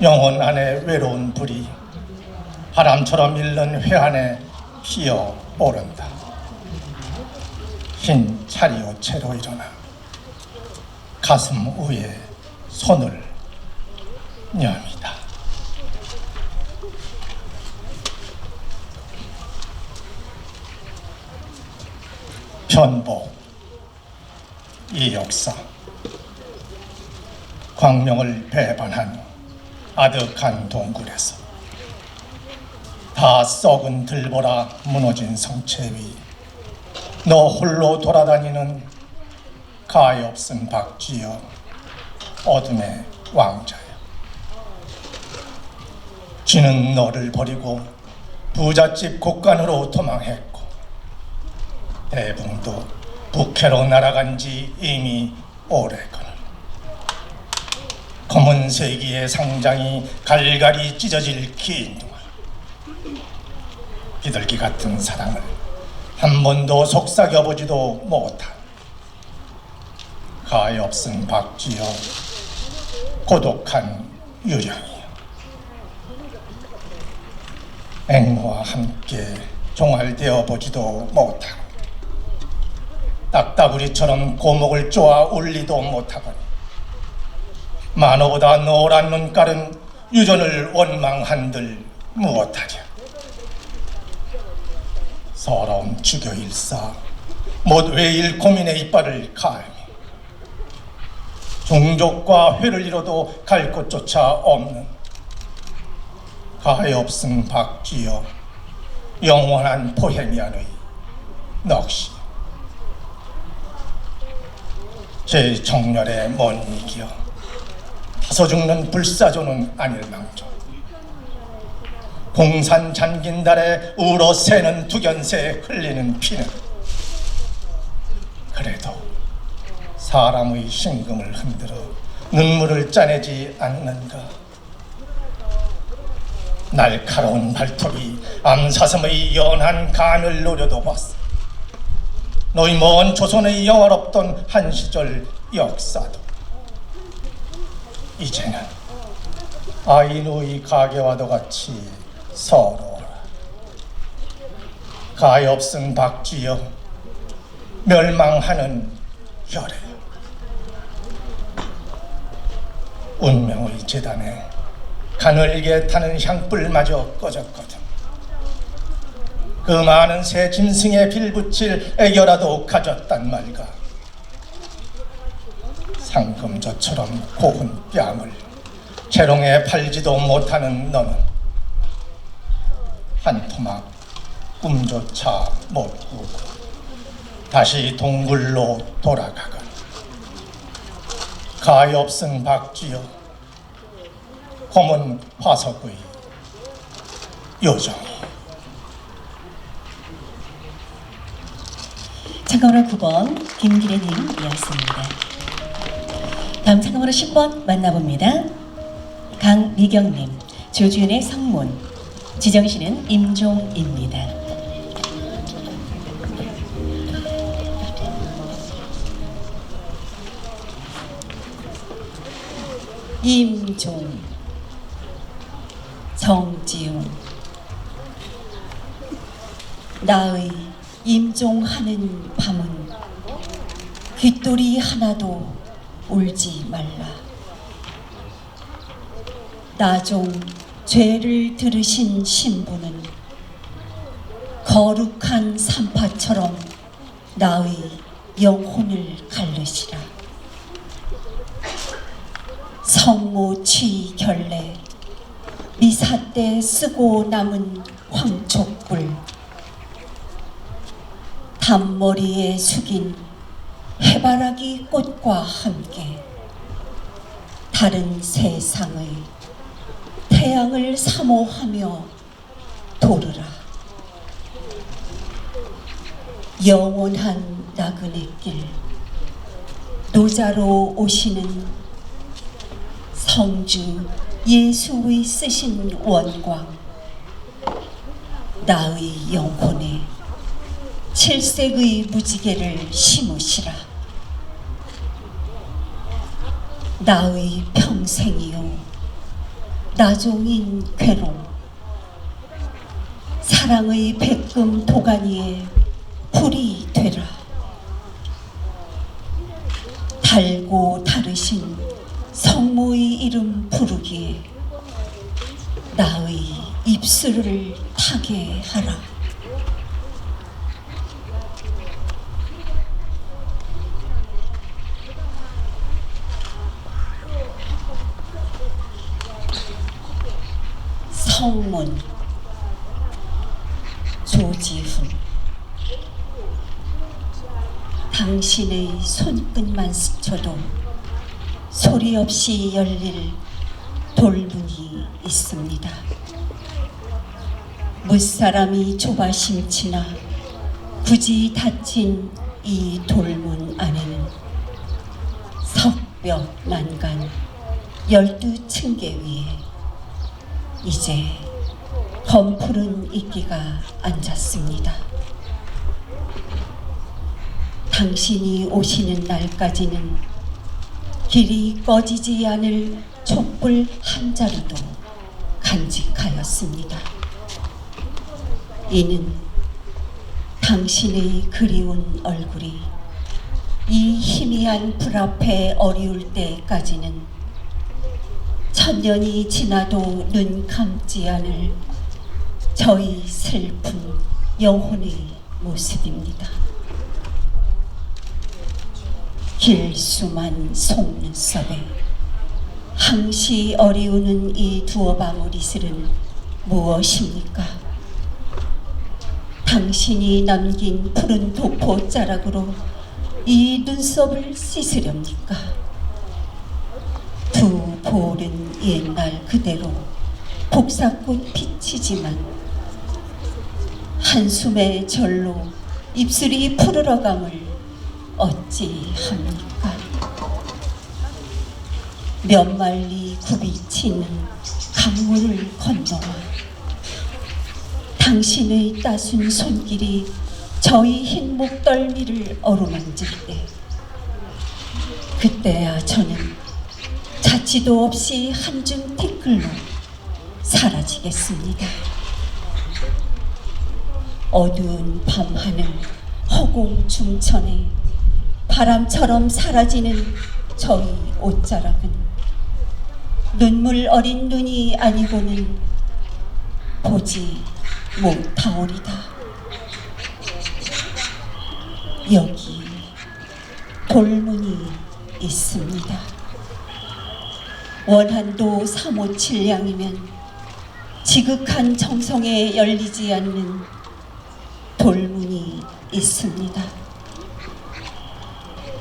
영혼 안에 외로운 불이 바람처럼 일른 회한에 피어오른다. 흰 차리옷채로 일어나 가슴 위에 손을 념이다. 편복, 이 역사. 광명을 배반한 아득한 동굴에서 다 썩은 들보라 무너진 성체 위 너 홀로 돌아다니는 가엾은 박쥐여, 어둠의 왕자여. 쥐는 너를 버리고 부잣집 곳간으로 도망했고, 대붕도 북해로 날아간 지 이미 오래거늘. 검은 세기의 상장이 갈갈이 찢어질 긴 동안 비둘기 같은 사랑을 한 번도 속삭여보지도 못한 가엾은 박쥐여, 고독한 유령이여. 앵무와 함께 종알되어 보지도 못하고 딱따구리처럼 고목을 쪼아 울리도 못하거니 만호보다 노란 눈깔은 유전을 원망한들 무엇하랴. 서러운 주교일사 못 외일 고민의 이빨을 갈미 종족과 회를 이뤄도 갈 곳조차 없는 가엾은 박쥐여, 영원한 보헤미안의 넋이. 제 정렬에 못 이기어 다소 죽는 불사조는 아닐망정, 공산 잠긴 달에 울어 새는 두견새에 흘리는 피는 그래도 사람의 심금을 흔들어 눈물을 짜내지 않는가. 날카로운 발톱이 암사슴의 연한 간을 노려도 봤어. 너희 먼 조선의 영화롭던 한 시절 역사도 이제는 아이누이 가게와도 같이 서러워라. 가엾은 박쥐여, 멸망하는 혈에. 운명의 재단에 가늘게 타는 향불마저 꺼졌거든. 그 많은 새 짐승에 빌붙일 애교라도 가졌단 말가. 상금저처럼 고운 뺨을 재롱에 팔지도 못하는 너는 한 토막 꿈조차 못 꾸고 다시 동굴로 돌아가건. 가엾은 박쥐여, 검은 화석의 요정이.
상금으로 9번 김기래님이었습니다. 다음 상금으로 10번 만나봅니다. 강미경님, 조주연의 성문, 지정시는 임종입니다.
임종, 정지용. 나의 임종하는 밤은 귓돌이 하나도 울지 말라. 나종 죄를 들으신 신부는 거룩한 산파처럼 나의 영혼을 갈르시라. 성모 취 결례 미사 때 쓰고 남은 황촉불, 단머리에 숙인 해바라기 꽃과 함께 다른 세상의 태양을 사모하며 도르라. 영원한 나그네 길 노자로 오시는 성주 예수의 쓰신 원광, 나의 영혼에 칠색의 무지개를 심으시라. 나의 평생이요 나종인 괴로움, 사랑의 백금 도가니에 불이 되라. 달고 다르신 성모의 이름 부르기에 나의 입술을 타게 하라. 성문, 조지훈. 당신의 손끝만 스쳐도 소리 없이 열릴 돌문이 있습니다. 무사람이 조바심치나 굳이 닫힌 이 돌문 안에는 석벽 난간 12층계 위에 이제 검푸른 이끼가 앉았습니다. 당신이 오시는 날까지는 길이 꺼지지 않을 촛불 한 자루도 간직하였습니다. 이는 당신의 그리운 얼굴이 이 희미한 불 앞에 어리울 때까지는 천년이 지나도 눈 감지 않을 저희 슬픈 영혼의 모습입니다. 길수만 속눈썹에 항시 어리우는 이 두어 방울 이슬은 무엇입니까? 당신이 남긴 푸른 도포 자락으로 이 눈썹을 씻으렵니까? 두 볼은 옛날 그대로 복사꽃 빛이지만 한숨의 절로 입술이 푸르러감을 어찌합니까? 몇 말리 굽이치는 강물을 건너와 당신의 따순 손길이 저희 흰 목덜미를 어루만질 때, 그때야 저는 자취도 없이 한줌 티끌로 사라지겠습니다. 어두운 밤하늘 허공 중천에 바람처럼 사라지는 저희 옷자락은 눈물 어린 눈이 아니고는 보지 못하오리다. 여기 돌문이 있습니다. 원한도 357량이면 지극한 정성에 열리지 않는 돌문이 있습니다.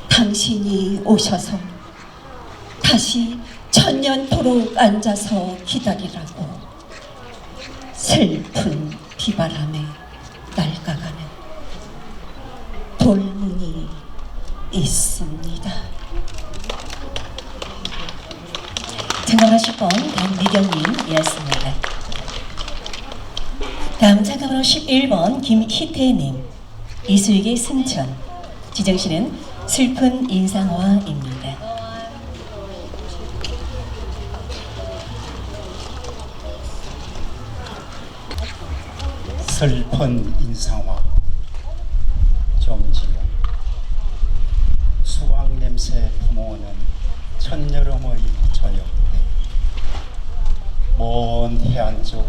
당신이 오셔서 다시 천년토록 앉아서 기다리라고 슬픈 비바람에 날아가는 돌문
있습니다. 참가번호 10번 강미경님이었습니다. 다음 참가번호 11번 김희태님, 이수익의 승천, 지정시는 슬픈 인상화입니다.
슬픈 인상화. 정지용. 수박 냄새 품어오는 천여름의 저녁 때 먼 해안 쪽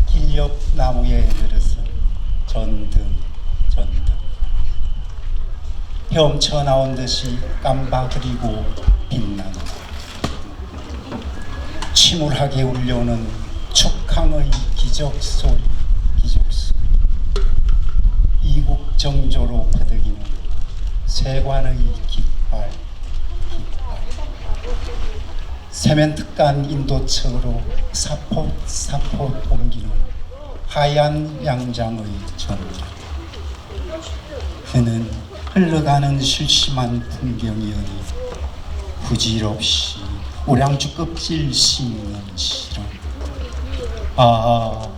길 옆 나무에 늘어선 전등 헤엄쳐 나온 듯이 깜박그리고 빛나는 침울하게 울려오는 축항의 기적소리 이국정조로 퍼득이는 세관의 깃발 세면특간 인도측으로 사포 옮기는 하얀 양장의 전자. 그는 흘러가는 실심한 풍경이어니 부질없이 오량주 껍질 씹는 실험. 아,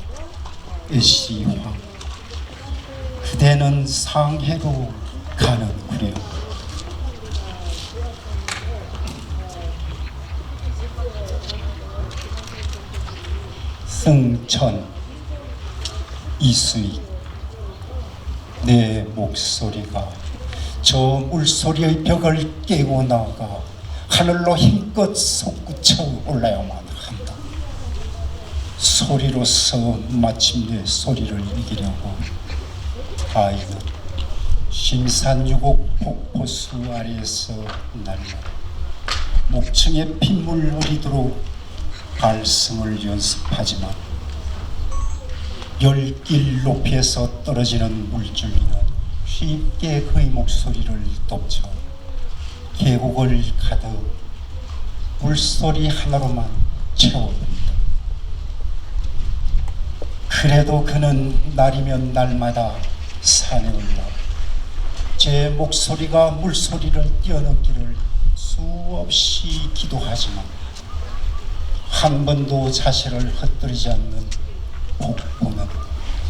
애시황, 그대는 상해로 가는구려. 승천, 이수익. 내 목소리가 저 물소리의 벽을 깨고 나가 하늘로 힘껏 솟구쳐 올라야만 한다. 소리로서 마침내 소리를 이기려고 아이는 심산유곡 폭포수 아래에서 날라 목층에 핏물 흐리도록 발성을 연습하지만 10길 높이에서 떨어지는 물줄기는 쉽게 그의 목소리를 덮쳐 계곡을 가득 물소리 하나로만 채워버린다. 그래도 그는 날이면 날마다 산에 올라 제 목소리가 물소리를 뛰어넘기를 수없이 기도하지만 한 번도 자신을 헛들이지 않는 폭포는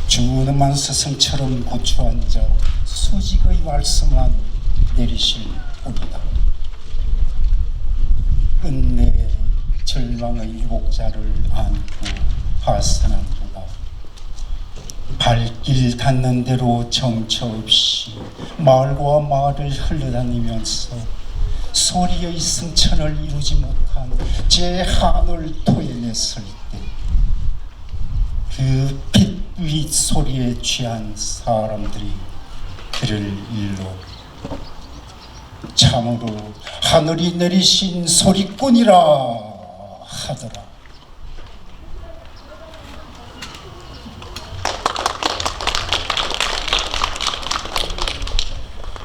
준엄한 스승처럼 고추앉아 수직의 말씀만 내리실 뿐이다. 끝내 절망의 유복자를 안고 하산한 그가 발길 닿는 대로 정처 없이 마을과 마을을 흘러다니면서 소리의 승천을 이루지 못한 제 한을 토해냈을 때 그 빛윗 소리에 취한 사람들이 그를 일러 참으로 하늘이 내리신 소리꾼이라 하더라.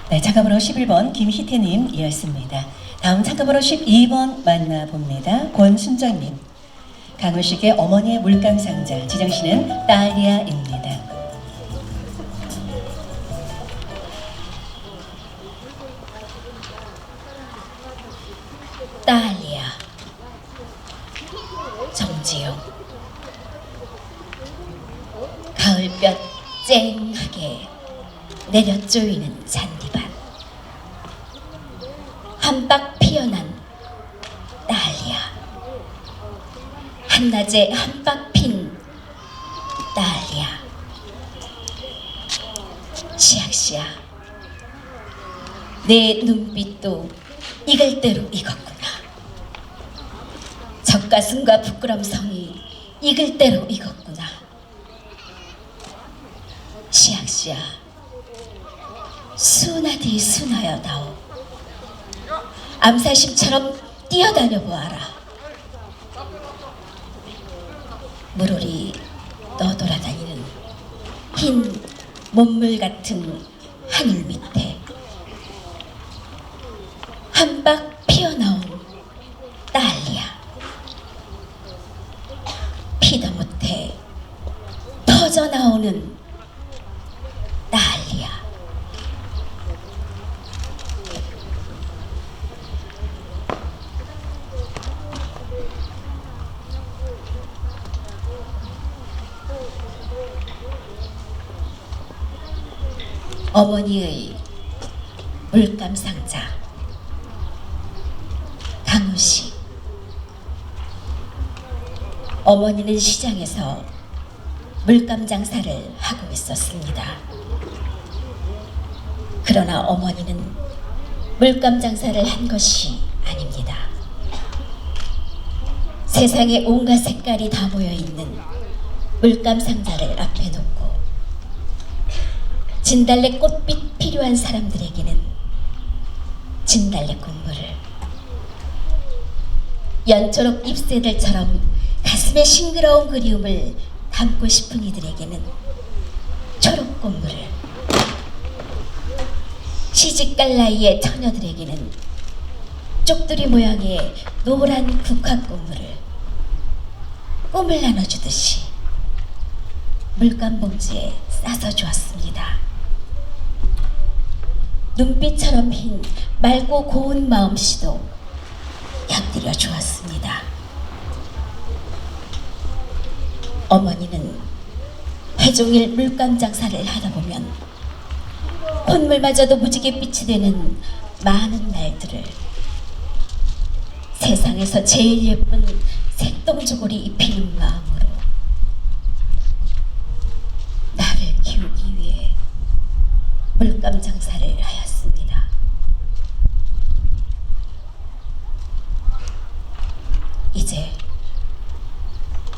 네, 참가번호 11번 김희태님이었습니다. 다음 참가번호 12번 만나봅니다. 권순정님, 강훈식의 어머니의 물감상자, 지정시는 딸리아입니다.
딸리아, 정지용. 가을볕 쨍하게 내려쪼이는 잔디밭, 한박 피어난 딸리아, 한낮에 한박 핀 딸리아. 시약시야, 내 눈빛도 익을 대로 익었구나. 젖가슴과 부끄럼성이 익을 대로 익었구나. 시약시야, 순하디 순하여다오. 암사심처럼 뛰어다녀 보아라. 물오리 떠돌아다니는 흰 몸물 같은 하늘 밑에 한박 피어나온 딸리아. 피도 못해 터져나오는 딸리아.
어머니의 물감 상자 강우씨. 어머니는 시장에서 물감 장사를 하고 있었습니다. 그러나 어머니는 물감 장사를 한 것이 아닙니다. 세상에 온갖 색깔이 다 모여 있는 물감 상자를 앞에 놓고 진달래 꽃빛 필요한 사람들에게는 진달래 국물을, 연초록 잎새들처럼 가슴에 싱그러운 그리움을 담고 싶은 이들에게는 초록 국물을, 시집갈 나이의 처녀들에게는 쪽두리 모양의 노란 국화 국물을 꿈을 나눠주듯이 물감 봉지에 싸서 주었습니다. 눈빛처럼 흰 맑고 고운 마음씨도 곁들여 주었습니다. 어머니는 회종일 물감 장사를 하다 보면 콧물마저도 무지개 빛이 되는 많은 날들을 세상에서 제일 예쁜 색동주골이 입히는 마음으로 나를 키우기 위해 물감 장사를 하였습니다. 이제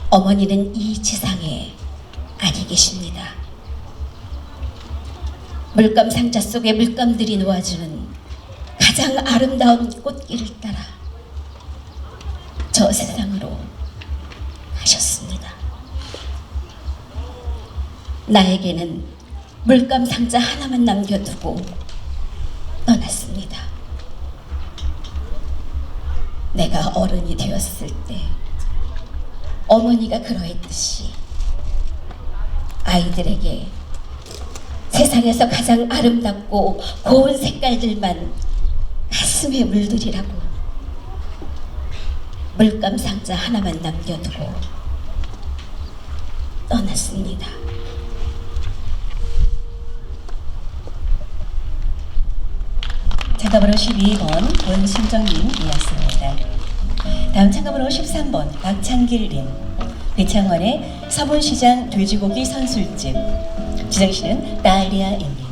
어머니는 이 지상에 아니 계십니다. 물감 상자 속에 물감들이 놓아주는 가장 아름다운 꽃길을 따라 저 세상으로 가셨습니다. 나에게는 물감 상자 하나만 남겨두고 떠났습니다. 내가 어른이 되었을 때 어머니가 그러했듯이 아이들에게 세상에서 가장 아름답고 고운 색깔들만 가슴에 물들이라고 물감 상자 하나만 남겨두고 떠났습니다.
참가번호 12번 권순정님이었습니다. 다음 참가번호 13번 박창길님. 배창원의 서문시장 돼지고기 선술집. 지정시는 딸리아입니다.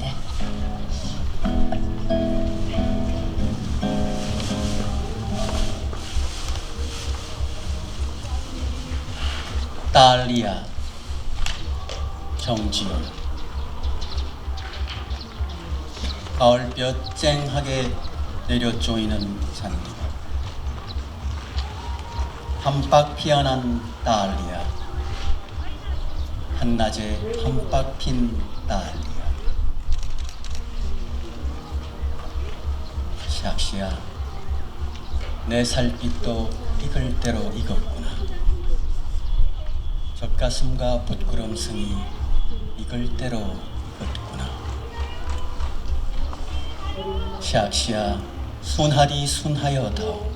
딸리아 정지용. 가을볕 쨍하게 내려쪼이는 산길, 한박 피어난 딸리아, 한낮에 한박 핀 딸리아. 시악시야, 내 살빛도 익을 대로 익었구나. 젖가슴과 붓구름승이 익을 대로 익었구나. 시악시야, 순하디 순하여다오.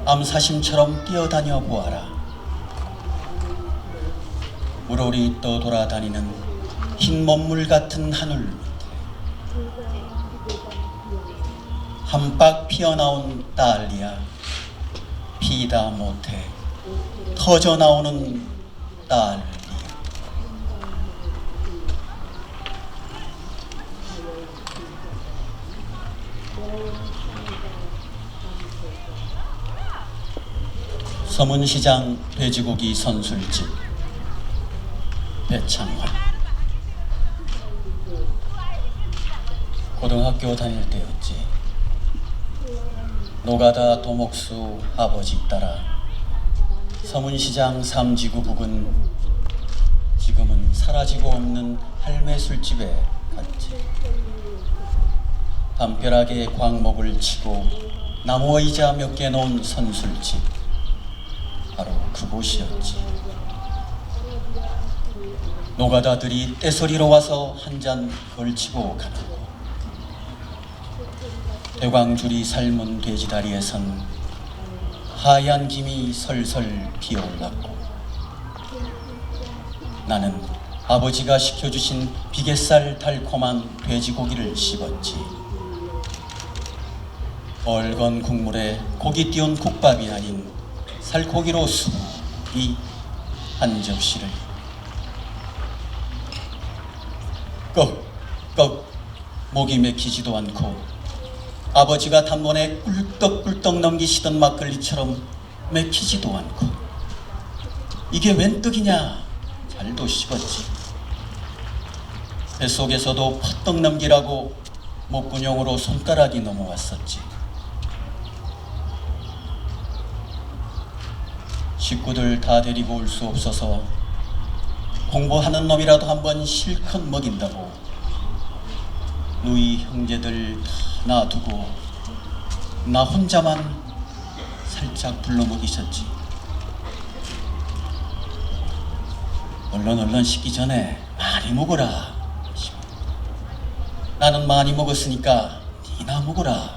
암사심처럼 뛰어다녀 보아라. 우러리 떠돌아다니는 흰 먹물 같은 하늘 밑에 한박 피어나온 딸리아, 피다 못해 터져나오는 딸리아. 서문시장 돼지고기 선술집. 배창환. 고등학교 다닐 때였지. 노가다 도목수 아버지 따라 서문시장 삼지구 부근, 지금은 사라지고 없는 할매 술집에 갔지. 담벼락에 광목을 치고 나무 의자 몇 개 놓은 선술집, 바로 그곳이었지. 노가다들이 떼소리로 와서 한 잔 걸치고 가는 곳. 대광줄이 삶은 돼지다리에선 하얀 김이 설설 피어올랐고, 나는 아버지가 시켜주신 비계살 달콤한 돼지고기를 씹었지. 얼건 국물에 고기 띄운 국밥이 아닌 살코기로 수이 한 접시를 꺽꺽 목이 맥히지도 않고 아버지가 단번에 꿀떡꿀떡 넘기시던 막걸리처럼 맥히지도 않고 이게 웬 떡이냐 잘도 씹었지. 뱃속에서도 퍼떡 넘기라고 목구녕으로 손가락이 넘어왔었지. 식구들 다 데리고 올 수 없어서 공부하는 놈이라도 한번 실컷 먹인다고 누이 형제들 다 놔두고 나 혼자만 살짝 불러 먹이셨지. 얼른 식기 전에 많이 먹어라. 나는 많이 먹었으니까 니나 먹어라.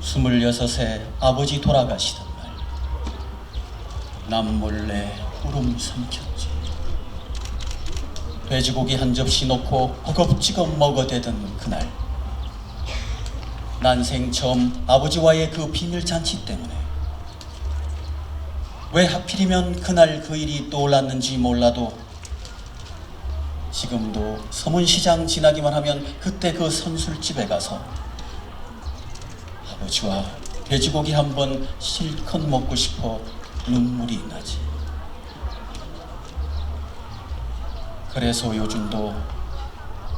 26에 아버지 돌아가시던 날 남몰래 울음 삼켰지. 돼지고기 한 접시 놓고 허겁지겁 먹어대던 그날 난생 처음 아버지와의 그 비밀잔치 때문에 왜 하필이면 그날 그 일이 떠올랐는지 몰라도 지금도 서문시장 지나기만 하면 그때 그 선술집에 가서 아버지와 돼지고기 한번 실컷 먹고 싶어 눈물이 나지. 그래서 요즘도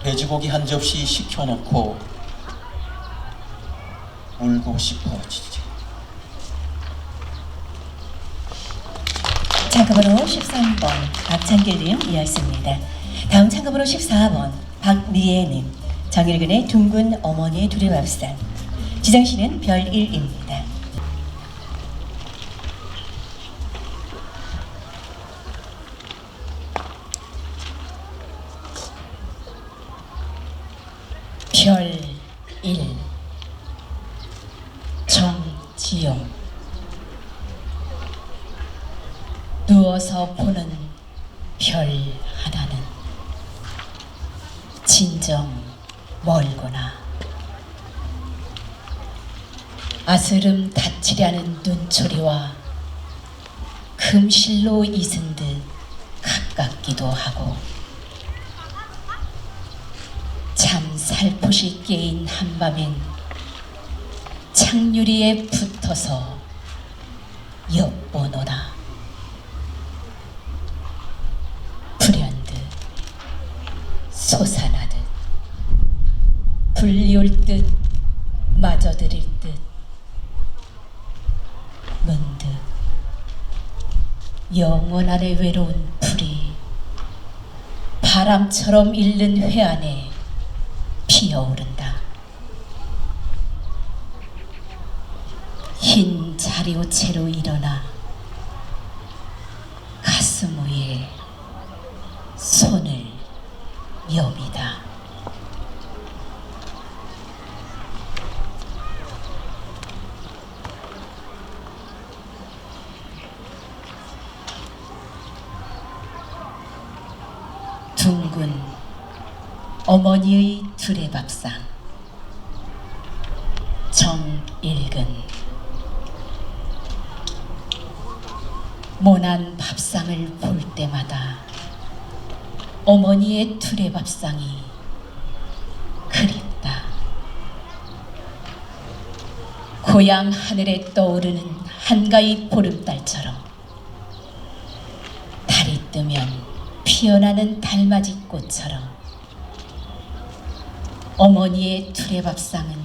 돼지고기 한 접시 시켜놓고 울고 싶어지지.
참가번호 13번 박찬길님이었습니다. 다음 참가번호 14번 박미애님, 정일근의 둥근 어머니의 두레밥상. 지정시는 별 1입니다.
별 1. 정지용. 누워서 보는 별 하나는 진정 멀구나. 아스름 다치려는 눈초리와 금실로 이은 듯 가깝기도 하고 참 살포시 깨인 한밤엔 창유리에 붙어서 엿보노라. 불현듯 솟아나듯 불리울 듯 마저들일 듯 문득 영원 안에 외로운 불이 바람처럼 잃는 회 안에 피어오른다. 흰 자리오채로 일어나 가슴 위에 손을 여미다. 둥근 어머니의 두레밥상. 정일근. 모난 밥상을 볼 때마다 어머니의 두레밥상이 그립다. 고향 하늘에 떠오르는 한가위 보름달처럼 달이 뜨면 피어나는 달맞이 꽃처럼 어머니의 두레밥상은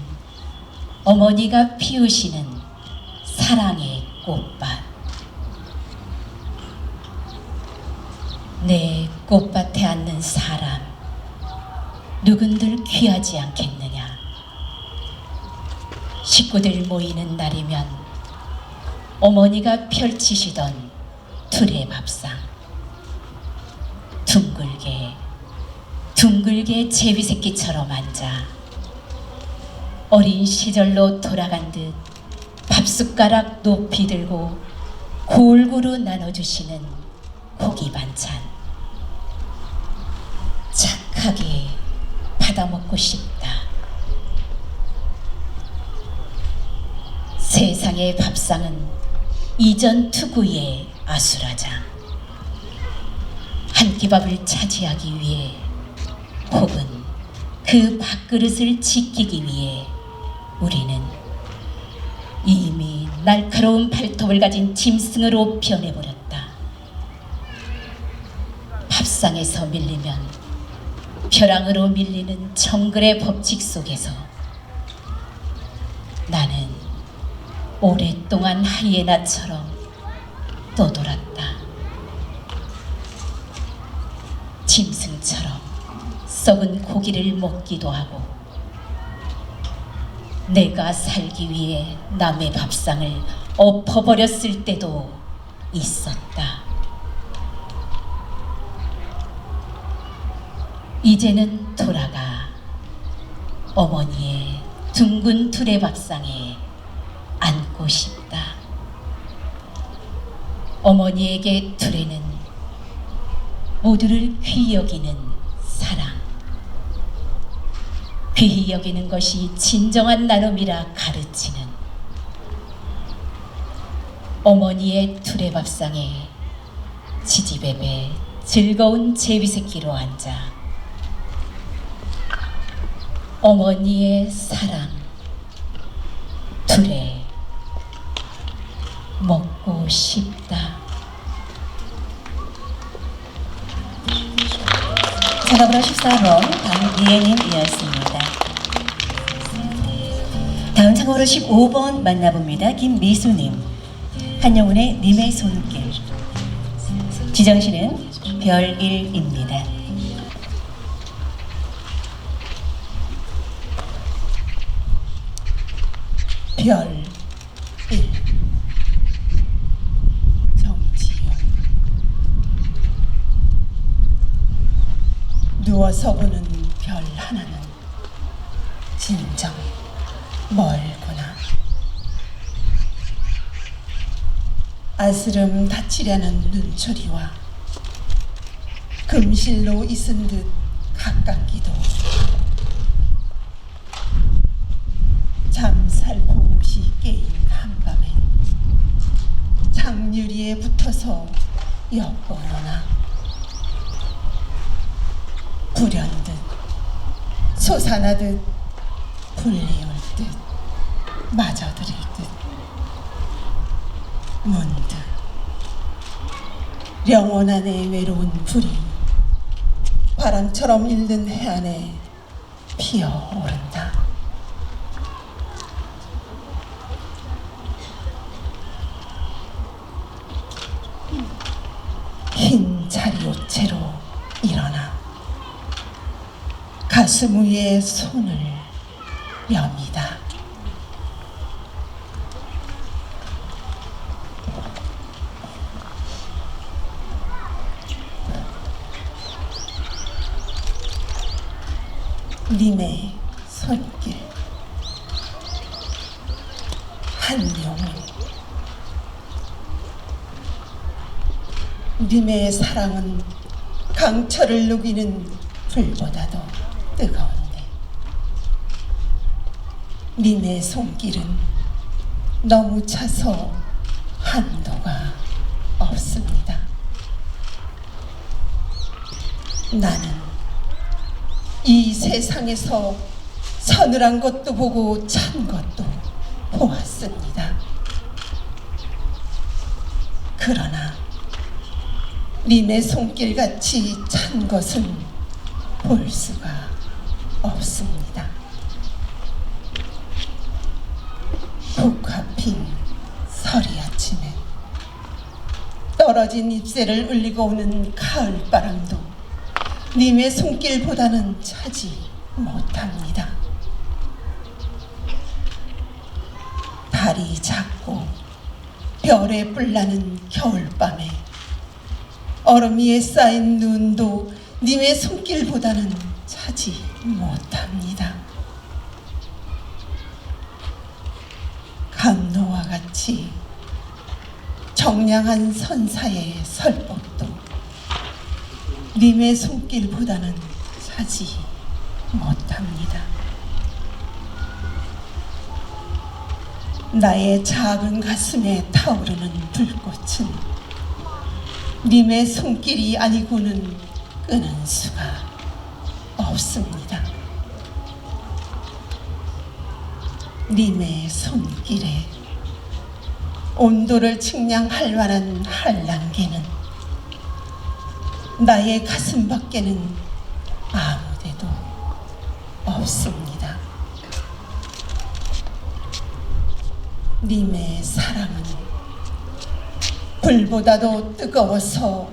어머니가 피우시는 사랑의 꽃밭. 내 꽃밭에 앉는 사람 누군들 귀하지 않겠느냐. 식구들 모이는 날이면 어머니가 펼치시던 두레밥상. 둥글게 제비새끼처럼 앉아 어린 시절로 돌아간 듯 밥숟가락 높이 들고 골고루 나눠주시는 고기 반찬. 착하게 받아먹고 싶다. 세상의 밥상은 이전 투구의 아수라장. 한 끼 밥을 차지하기 위해 혹은 그 밥그릇을 지키기 위해 우리는 이미 날카로운 발톱을 가진 짐승으로 변해버렸다. 밥상에서 밀리면 벼랑으로 밀리는 정글의 법칙 속에서 나는 오랫동안 하이에나처럼 떠돌았다. 짐승처럼 썩은 고기를 먹기도 하고 내가 살기 위해 남의 밥상을 엎어버렸을 때도 있었다. 이제는 돌아가 어머니의 둥근 투레밥상에 앉고 싶다. 어머니에게 투레는 모두를 귀히 여기는 사랑, 귀히 여기는 것이 진정한 나눔이라 가르치는 어머니의 투레밥상에 지지배배 즐거운 제비새끼로 앉아 어머니의 사랑 투레 먹고 싶다.
작업으로 14번 강미애님이었습니다. 다음 작업으로 15번 만나봅니다. 김미수님. 한영훈의 님의 손길. 지정시는 별일입니다.
별 1. 정지용. 누워서 보는 별 하나는 진정 멀구나. 아스름 다치려는 눈초리와 금실로 있은 듯 가깝기도. 잠살포시 깨인 한밤에 장유리에 붙어서 엿보노나. 불현듯 솟아나듯 불리울 듯 마저들일 듯 문득 영원 안에 외로운 불이 바람처럼 일든 해안에 피어오른다. 흰 자리옷채로 일어나 가슴 위에 손을 엽니다. 님의 손길. 한영훈. 님의 사랑은 강철을 녹이는 불보다도 뜨거운데 님의 손길은 너무 차서 한도가 없습니다. 나는 이 세상에서 서늘한 것도 보고 찬 것도 보았습니다. 그러나 님의 손길같이 찬 것은 볼 수가 없습니다. 북하핀 서리 아침에 떨어진 잎새를 울리고 오는 가을바람도 님의 손길보다는 차지 못합니다. 달이 작고 별에 뿔나는 겨울밤에 얼음 위에 쌓인 눈도 님의 손길보다는 차지 못합니다. 감로와 같이 정량한 선사의 설법도 님의 손길보다는 차지 못합니다. 나의 작은 가슴에 타오르는 불꽃은 님의 손길이 아니고는 끄는 수가 없습니다. 님의 손길에 온도를 측량할 만한 한량계는 나의 가슴 밖에는 아무데도 없습니다. 님의 사랑은 불보다도 뜨거워서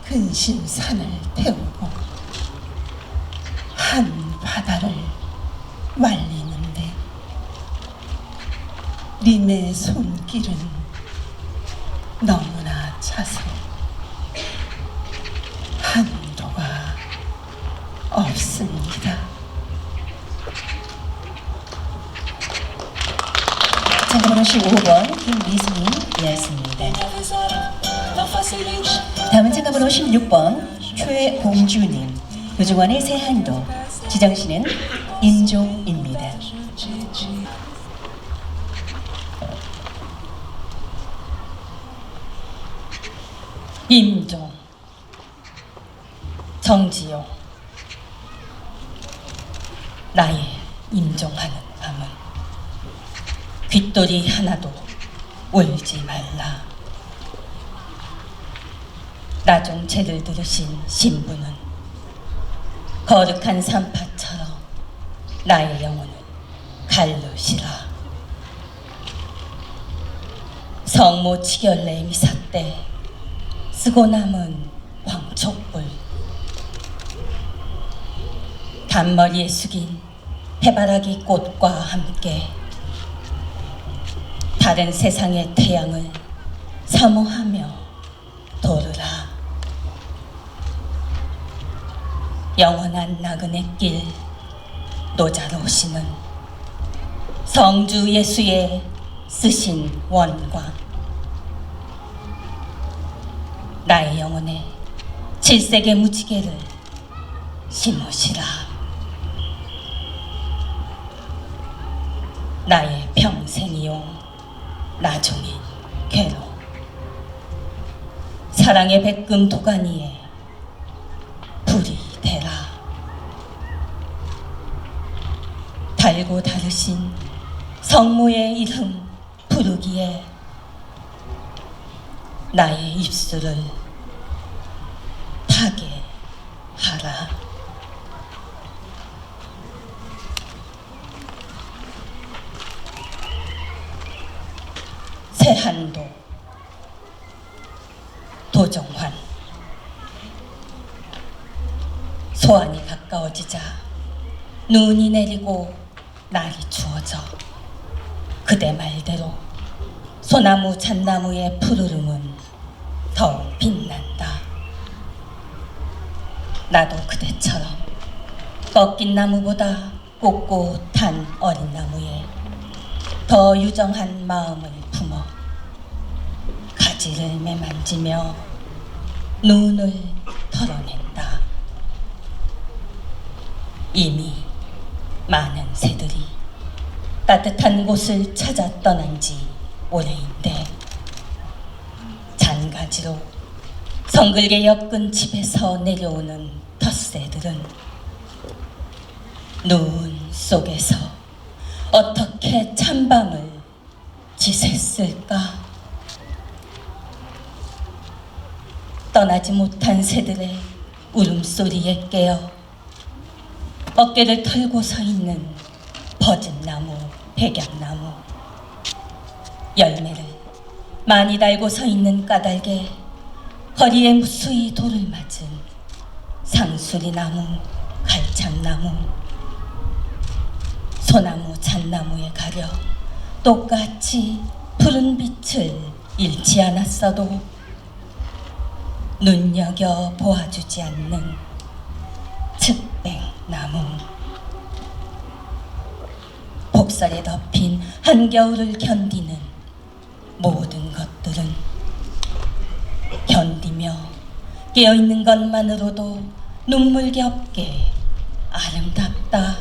근심산을 태우고 한 바다를 말리는데 님의 손길은 너무나 차서 한도가 없습니다.
참가번호 15번 김미수님이었습니다. 다음은 참가번호 16번 최봉주님. 도중원의 새한도. 지정시는 임종입니다.
임종, 정지용. 나의 임종하는 밤은 귓돌이 하나도 울지 말라. 나종체를 들으신 신부는 거룩한 산파처럼 나의 영혼을 갈르시라. 성모 치결래 미사 때 쓰고 남은 황촉불, 단머리에 숙인 해바라기 꽃과 함께 다른 세상의 태양을 사모하며 도르라. 영원한 나그네 길 노자로 오시는 성주 예수의 쓰신 원광, 나의 영혼에 질색의 무지개를 심으시라. 나의 평생이요 나종인 괴로, 사랑의 백금 도가니에 불이 되라. 달고 다르신 성모의 이름 부르기에 나의 입술을 타게 하라. 새한도 도종환. 소환이 가까워지자 눈이 내리고 날이 추워져 그대 말대로 소나무 잣나무의 푸르름은 더욱 빛난다. 나도 그대처럼 꺾인 나무보다 꼿꼿한 어린 나무에 더 유정한 마음을 품어 가지를 매만지며 눈을 털어낸다. 이미 많은 새들이 따뜻한 곳을 찾아 떠난 지 오래인데 잔가지로 성글게 엮은 집에서 내려오는 텃새들은 눈 속에서 어떻게 찬밤을 지샜을까? 떠나지 못한 새들의 울음소리에 깨어 어깨를 털고 서 있는 버진나무, 백약나무, 열매를 많이 달고 서 있는 까닭에 허리에 무수히 돌을 맞은 상수리나무, 갈창나무, 소나무, 잣나무에 가려 똑같이 푸른 빛을 잃지 않았어도 눈여겨 보아주지 않는 측백나무, 복설에 덮인 한겨울을 견디는 모든 것들은 깨어있는 것만으로도 눈물겹게 아름답다.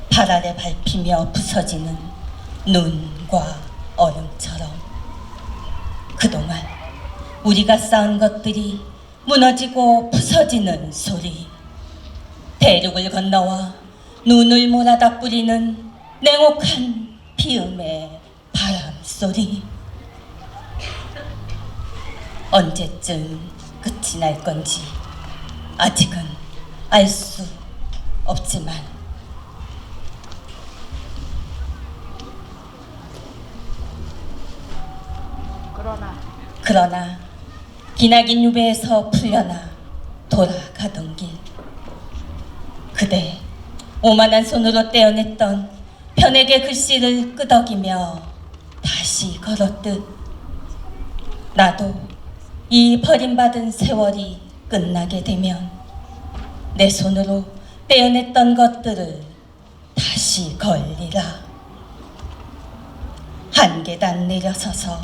발 아래 밟히며 부서지는 눈과 얼음처럼 그동안 우리가 쌓은 것들이 무너지고 부서지는 소리, 대륙을 건너와 눈을 몰아다 뿌리는 냉혹한 비음의 바람소리. 언제쯤 끝이 날 건지 아직은 알 수 없지만 그러나 기나긴 유배에서 풀려나 돌아가던 길, 그대 오만한 손으로 떼어냈던 편에게 글씨를 끄덕이며 다시 걸었듯 나도 이 버림받은 세월이 끝나게 되면 내 손으로 떼어냈던 것들을 다시 걸리라. 한 계단 내려서서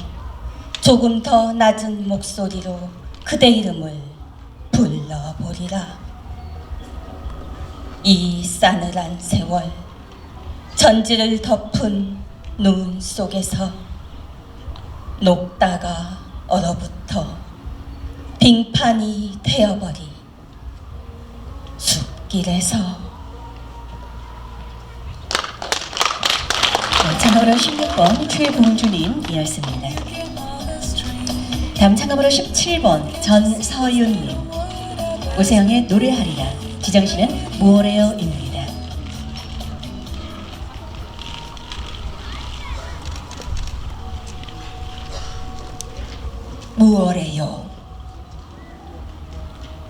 조금 더 낮은 목소리로 그대 이름을 불러보리라. 이 싸늘한 세월, 전지를 덮은 눈 속에서 녹다가 얼어붙어 빙판이 되어버린 숲길에서.
참가번호 16번 최봉주님이었습니다. 다음 참가번호 17번 전서윤님. 오세영의 노래하리라. 지정시는 무엇래요입니다.
무엇래요?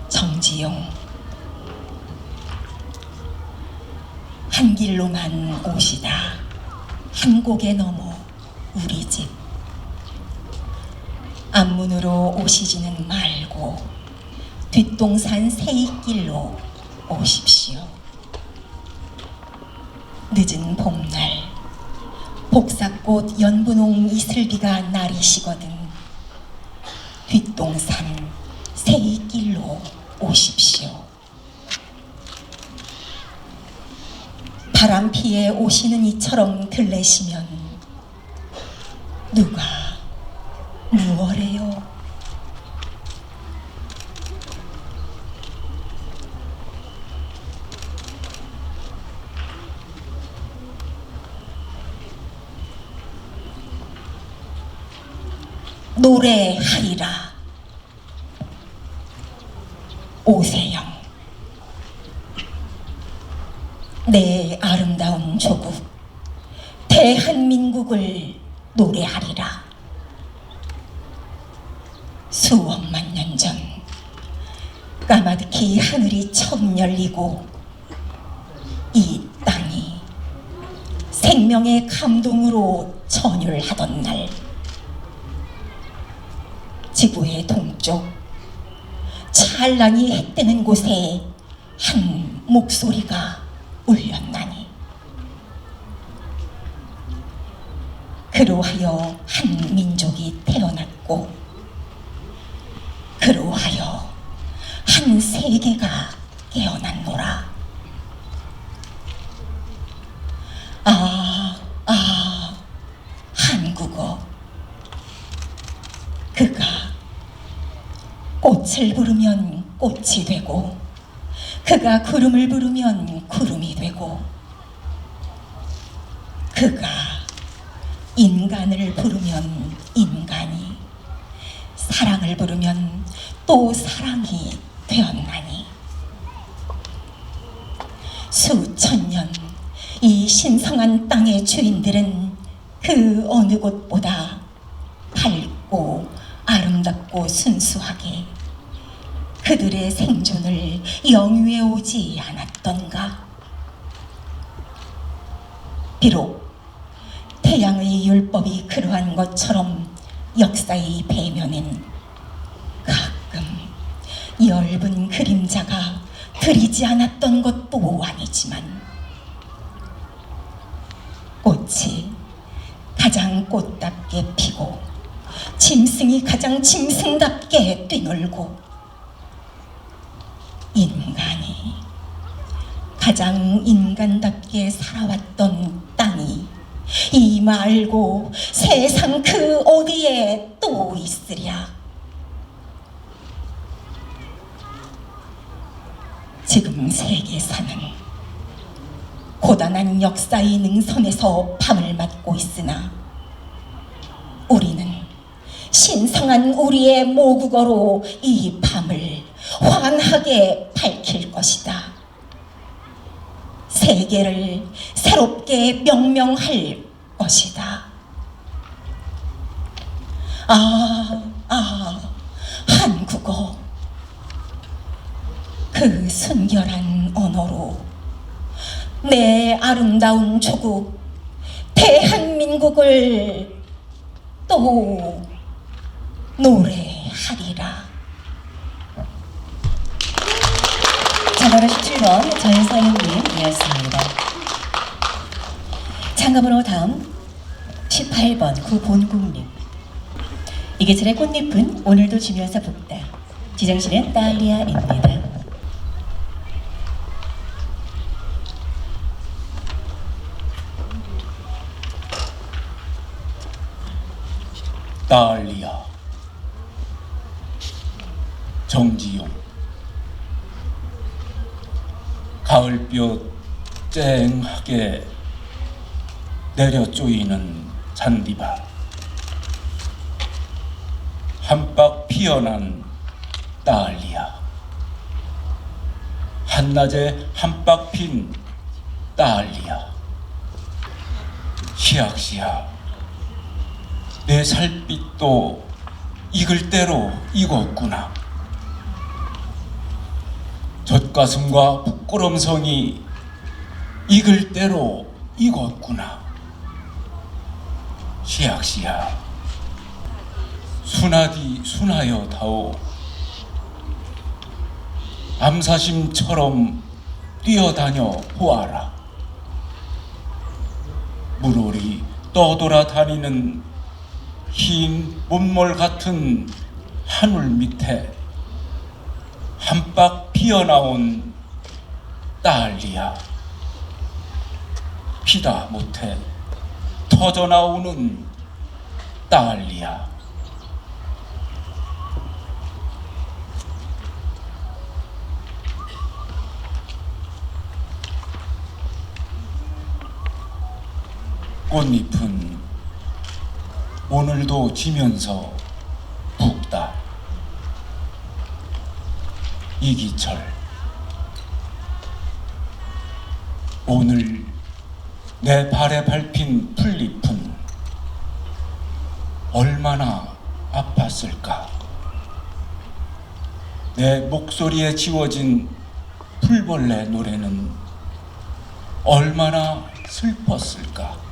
정지용. 한 길로만 오시다 한 곡에 넘어 우리 집. 앞문으로 오시지는 말고 뒷동산 새잎길로 오십시오. 늦은 봄날 복사꽃 연분홍 이슬비가 나리시거든 뒷동산 새잎길로 오십시오. 바람 피해 오시는 이처럼 들레시면 누가 무엇래요? 노래하리라. 오세영. 내 아름다운 조국 대한민국을 노래하리라. 수억만 년 전 까마득히 하늘이 처음 열리고 이 땅이 생명의 감동으로 전율하던 날, 지구의 동쪽 찬란히 해 뜨는 곳에 한 목소리가 울렸나니, 그로하여 한 민족이 태어났고 그로하여 한 세계가 깨어났노라. 한국어. 그가 꽃을 부르면 꽃이 되고 그가 구름을 부르면 구름이 되고 그가 인간을 부르면 인간이, 사랑을 부르면 또 사랑이 되었나니, 수천 년 이 신성한 땅의 주인들은 그 어느 곳보다 밝고 아름답고 순수하게 그들의 생존을 영위해 오지 않았던가. 비록 태양의 율법이 그러한 것처럼 역사의 배면엔 가끔 엷은 그림자가 그리지 않았던 것도 아니지만, 꽃이 가장 꽃답게 피고 짐승이 가장 짐승답게 뛰놀고 인간이 가장 인간답게 살아왔던 땅이 이 말고 세상 그 어디에 또 있으랴. 지금 세계사는 고단한 역사의 능선에서 밤을 맞고 있으나 우리는 신성한 우리의 모국어로 이 밤을 환하게 밝힐 것이다. 세계를 새롭게 명명할 것이다. 한국어. 그 순결한 언어로 내 아름다운 조국 대한민국을 또 노래하리라.
장가번호 17번 전서윤님이었습니다. 장가번호 다음 18번 구본국님. 이계철의 꽃잎은 오늘도 지면서 붓다. 지정신은 딸리아입니다.
딸리아. 정지용. 가을볕 쨍하게 내려 쪼이는 잔디밭. 한박 피어난 딸리아. 한낮에 한박 핀 딸리아. 시약시약 내 살빛도 익을 대로 익었구나. 젖가슴과 부끄럼성이 익을 대로 익었구나. 시약시약 순하디 순하여 다오. 암사심처럼 뛰어다녀 보아라. 물오리 떠돌아다니는 흰 못몰 같은 하늘 밑에 한박 피어나온 딸리아. 피다 못해 터져나오는 딸리아. 꽃잎은 오늘도 지면서 붓다. 이기철. 오늘 내 발에 밟힌 풀잎은 얼마나 아팠을까. 내 목소리에 지워진 풀벌레 노래는 얼마나 슬펐을까.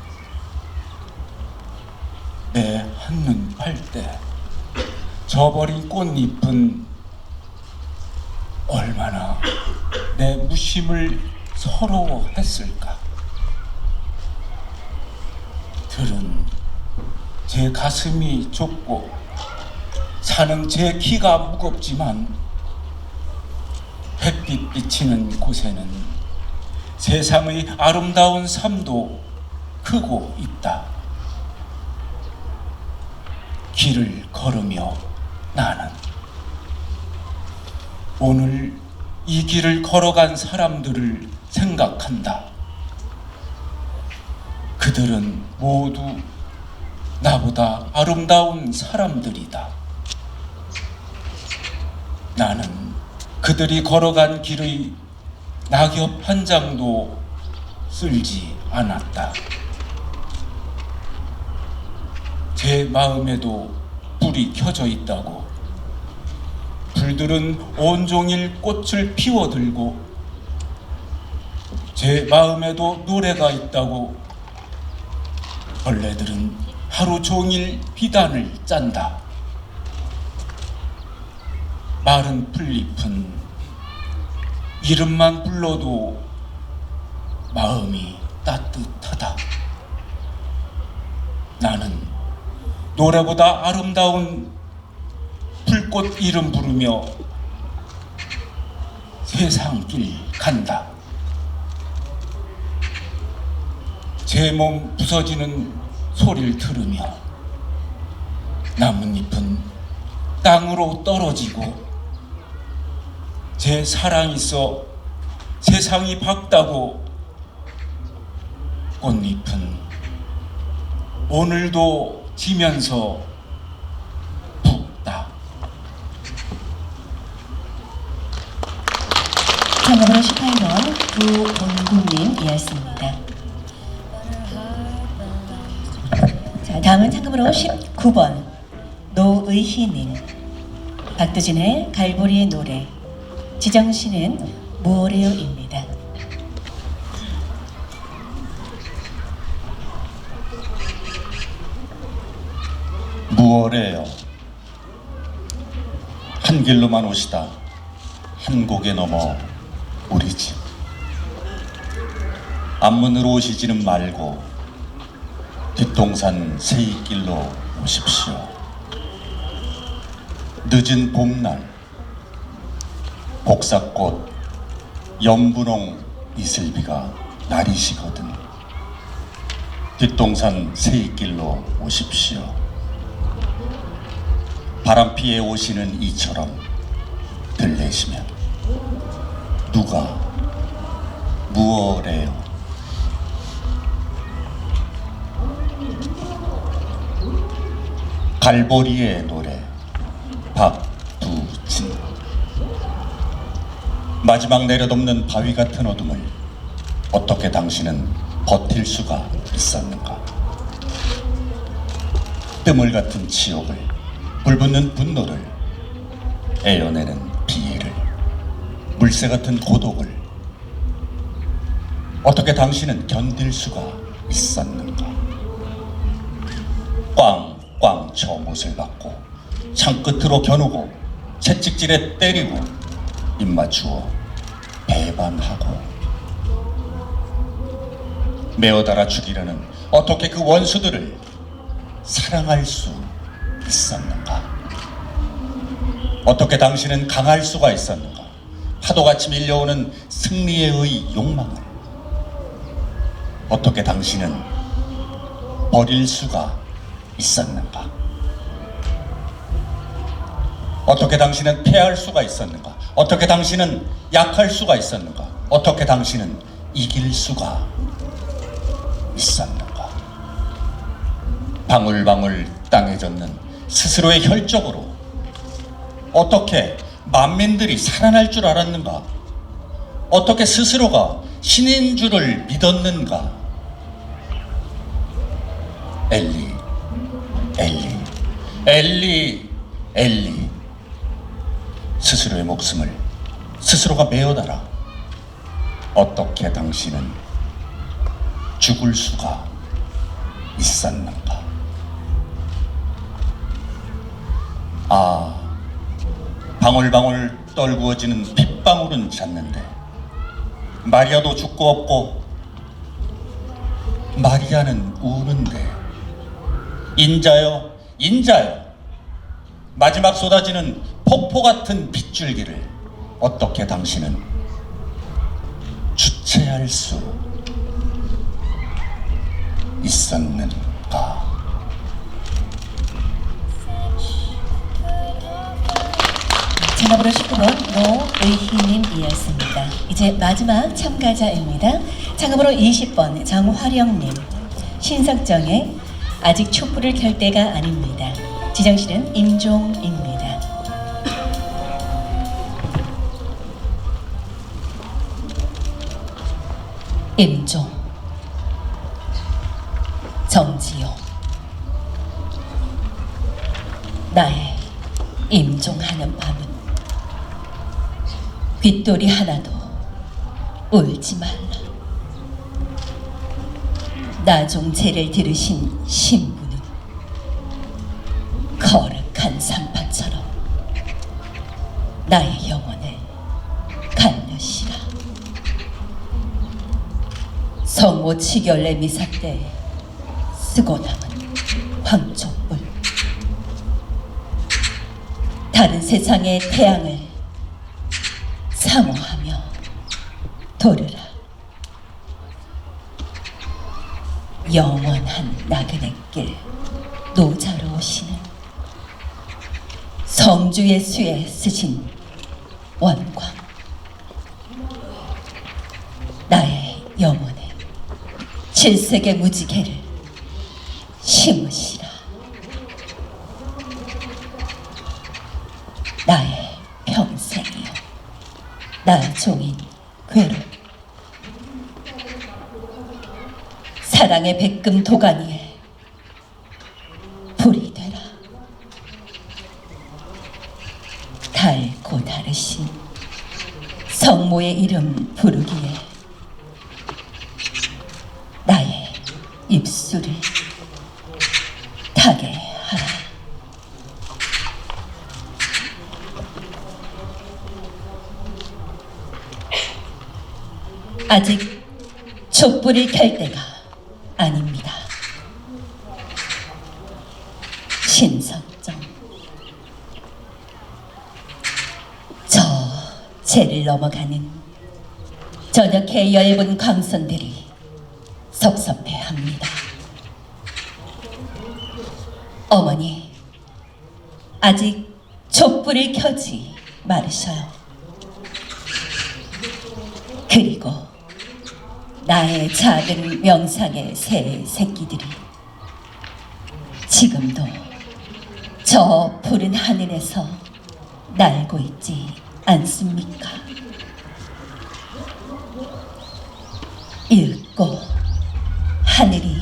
내 한눈 팔 때 져버린 꽃잎은 얼마나 내 무심을 서러워했을까. 들은 제 가슴이 좁고 사는 제 키가 무겁지만 햇빛 비치는 곳에는 세상의 아름다운 삶도 크고 있다. 길을 걸으며 나는 오늘 이 길을 걸어간 사람들을 생각한다. 그들은 모두 나보다 아름다운 사람들이다. 나는 그들이 걸어간 길의 낙엽 한 장도 쓸지 않았다. 제 마음에도 불이 켜져 있다고. 불들은 온종일 꽃을 피워들고 제 마음에도 노래가 있다고. 벌레들은 하루 종일 비단을 짠다. 마른 풀잎은 이름만 불러도 마음이 따뜻하다. 나는
노래보다 아름다운 불꽃 이름 부르며 세상길 간다. 제 몸 부서지는 소리를 들으며 나뭇잎은 땅으로 떨어지고 제 사랑이 있어 세상이 밝다고 꽃잎은 오늘도 지면서 붓다.
참가번호 18번 구본국님이었습니다. 자, 다음은 참가번호 19번 노의희님. 박두진의 갈보리의 노래, 지정씨는 무엇래요입니다.
무엇래요? 한 길로만 오시다 한 곡에 넘어 우리 집 앞문으로 오시지는 말고 뒷동산 세이길로 오십시오. 늦은 봄날 복사꽃 연분홍 이슬비가 나리시거든 뒷동산 세이길로 오십시오. 바람피에 오시는 이처럼 들리시면 누가 무엇래요? 갈보리의 노래 박두진. 마지막 내려덮는 바위 같은 어둠을 어떻게 당신은 버틸 수가 있었는가? 뜸을 같은 지옥을, 불붙는 분노를, 애어내는 비애를, 물새 같은 고독을 어떻게 당신은 견딜 수가 있었는가? 꽝꽝 쳐 못을 받고 창끝으로 겨누고 채찍질에 때리고 입맞추어 배반하고 메어달아 죽이려는 어떻게 그 원수들을 사랑할 수 있었는가? 어떻게 당신은 강할 수가 있었는가? 파도같이 밀려오는 승리의 욕망을 어떻게 당신은 버릴 수가 있었는가? 어떻게 당신은 패할 수가 있었는가? 어떻게 당신은 약할 수가 있었는가? 어떻게 당신은 이길 수가 있었는가? 방울방울 땅에 젖는 스스로의 혈적으로 어떻게 만민들이 살아날 줄 알았는가? 어떻게 스스로가 신인 줄을 믿었는가? 엘리, 엘리, 엘리, 엘리. 스스로의 목숨을 스스로가 메어달아 어떻게 당신은 죽을 수가 있었는가? 아, 방울방울 떨구어지는 핏방울은 잤는데 마리아도 죽고 없고 마리아는 우는데 인자여, 인자여, 마지막 쏟아지는 폭포 같은 빗줄기를 어떻게 당신은 주체할 수 있었는가?
전화번호 19번 노의희님이었습니다. 이제 마지막 참가자입니다. 참가번호 20번 정화령님. 신석정의 아직 촛불을 켤 때가 아닙니다. 지정씨는 임종입니다. 임종, 정지용, 나의 임종하는 밤은 귓돌이 하나도 울지 말라. 나종제를 들으신 신부는 거룩한 산파처럼 나의 영혼을 갈르시라. 성모 치결례 미사 때 쓰고 남은 황족불
다른 세상의 태양을 사모하며 도르라. 영원한 나그네 길 노자로 오시는 성주 예수에 쓰신 원광, 나의 영혼에 7색의 무지개를 심으시라. 나의 평생이요 나 종인 괴로 사랑의 백금 도가니에 불이 되라. 달고 다르신 성모의 이름 부르기에 나의 입술을 타게 하라. 아직 촛불을 켤 때가 아닙니다. 신성정, 저 죄를 넘어가는 저녁의 엷은 광선들이 섭섭해합니다. 어머니, 아직 촛불을 켜지 말으셔요. 그리고 나의 작은 명상의 새 새끼들이 지금도 저 푸른 하늘에서 날고 있지 않습니까? 읽고 하늘이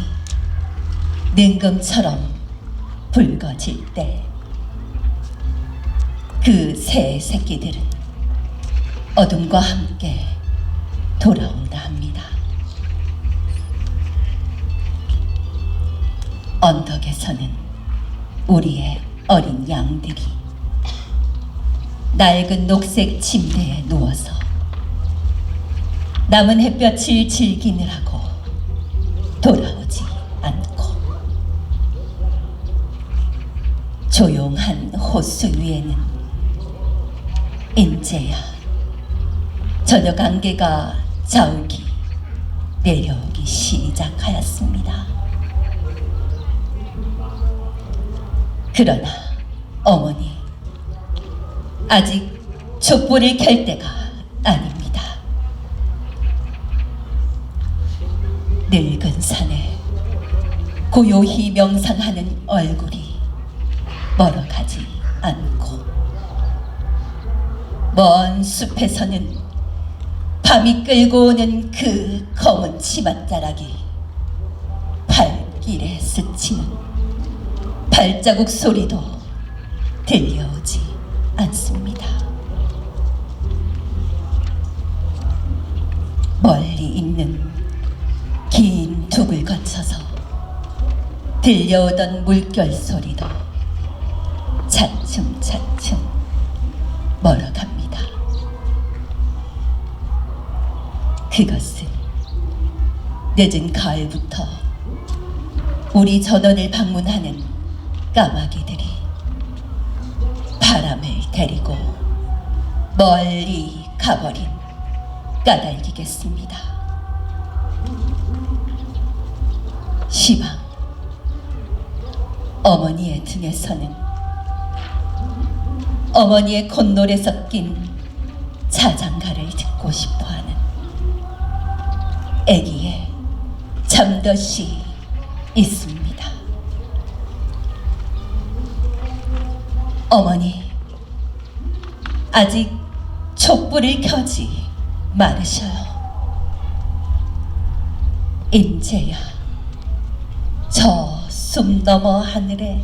능금처럼 붉어질 때 그 새 새끼들은 어둠과 함께 돌아온다 합니다. 언덕에서는 우리의 어린 양들이 낡은 녹색 침대에 누워서 남은 햇볕을 즐기느라고 돌아오지 않고, 조용한 호수 위에는 인제야 저녁 안개가 자욱이 내려오기 시작하였습니다. 그러나 어머니, 아직 촛불을 켤 때가 아닙니다. 늙은 산에 고요히 명상하는 얼굴이 멀어가지 않고, 먼 숲에서는 밤이 끌고 오는 그 검은 치맛자락이 발길에 스치는 발자국 소리도 들려오지 않습니다. 멀리 있는 긴 둑을 거쳐서 들려오던 물결 소리도 차츰차츰 멀어갑니다. 그것은 늦은 가을부터 우리 전원을 방문하는 까마귀들이 바람을 데리고 멀리 가버린 까닭이겠습니다. 시방, 어머니의 등에서는 어머니의 콧노래 섞인 자장가를 듣고 싶어하는 애기의 잠덧이 있습니다. 어머니, 아직 촛불을 켜지 말으셔요. 인제야 저 숨 너머 하늘에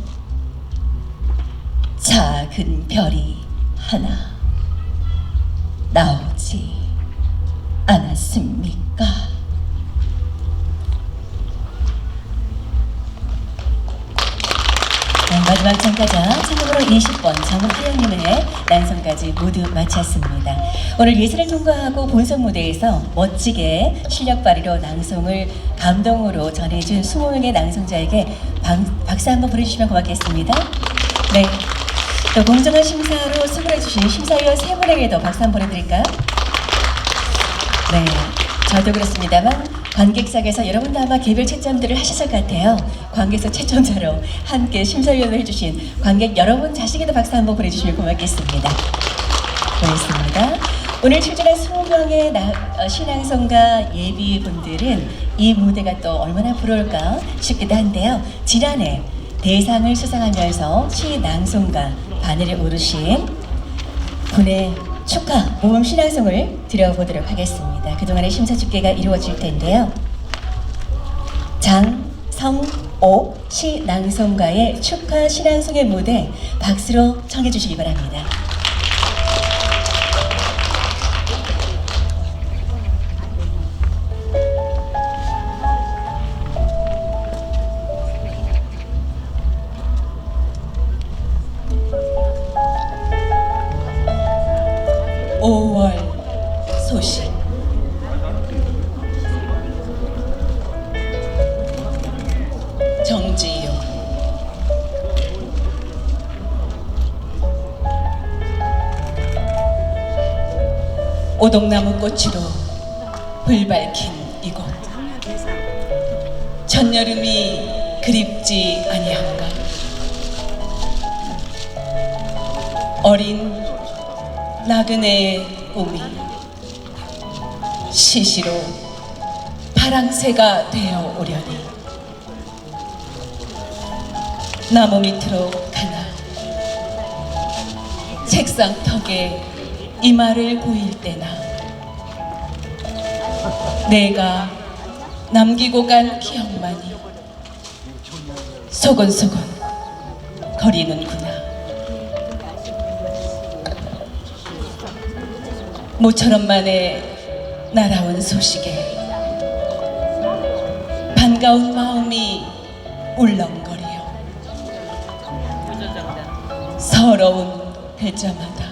작은 별이 하나 나오지 않았습니까? 마지막 참가자 참여번호 20번 정은태영님의 란성까지 모두 마쳤습니다. 오늘 예술을 통과하고 본선 무대에서 멋지게 실력 발휘로 낭송을 감동으로 전해준 20명의 낭송자에게 박수 한번 보내주시면 고맙겠습니다. 네. 또 공정한 심사로 수고해주신 심사위원 세 분에게도 박수 한번 보내드릴까요? 네, 저도 그렇습니다만 관객석에서 여러분도 아마 개별 채점들을 하셨을 것 같아요. 관객석 채점자로 함께 심사위원을 해주신 관객 여러분 자식에도 박수 한번 보내주시면 고맙겠습니다. 고맙습니다. 오늘 출전한 20명의 신앙송가 예비분들은 이 무대가 또 얼마나 부러울까 싶기도 한데요. 지난해 대상을 수상하면서 시낭송가 바늘에 오르신 분의 축하 모범 신앙송을 드려보도록 하겠습니다. 그동안의 심사숙계가 이루어질 텐데요. 장성옥 시낭송가의 축하 신앙송의 무대 박수로 청해 주시기 바랍니다.
소식 정지용 오동나무 꽃으로 불 밝힌 이곳 전여름이 그립지 아니한가 어린 나그네의 꿈이 시시로 파랑새가 되어 오려니 나무 밑으로 가나 책상 턱에 이마를 보일 때나 내가 남기고 간 기억만이 소곤소곤 거리는구나. 모처럼 만에 날아온 소식에 반가운 마음이 울렁거려 서러운 글자마다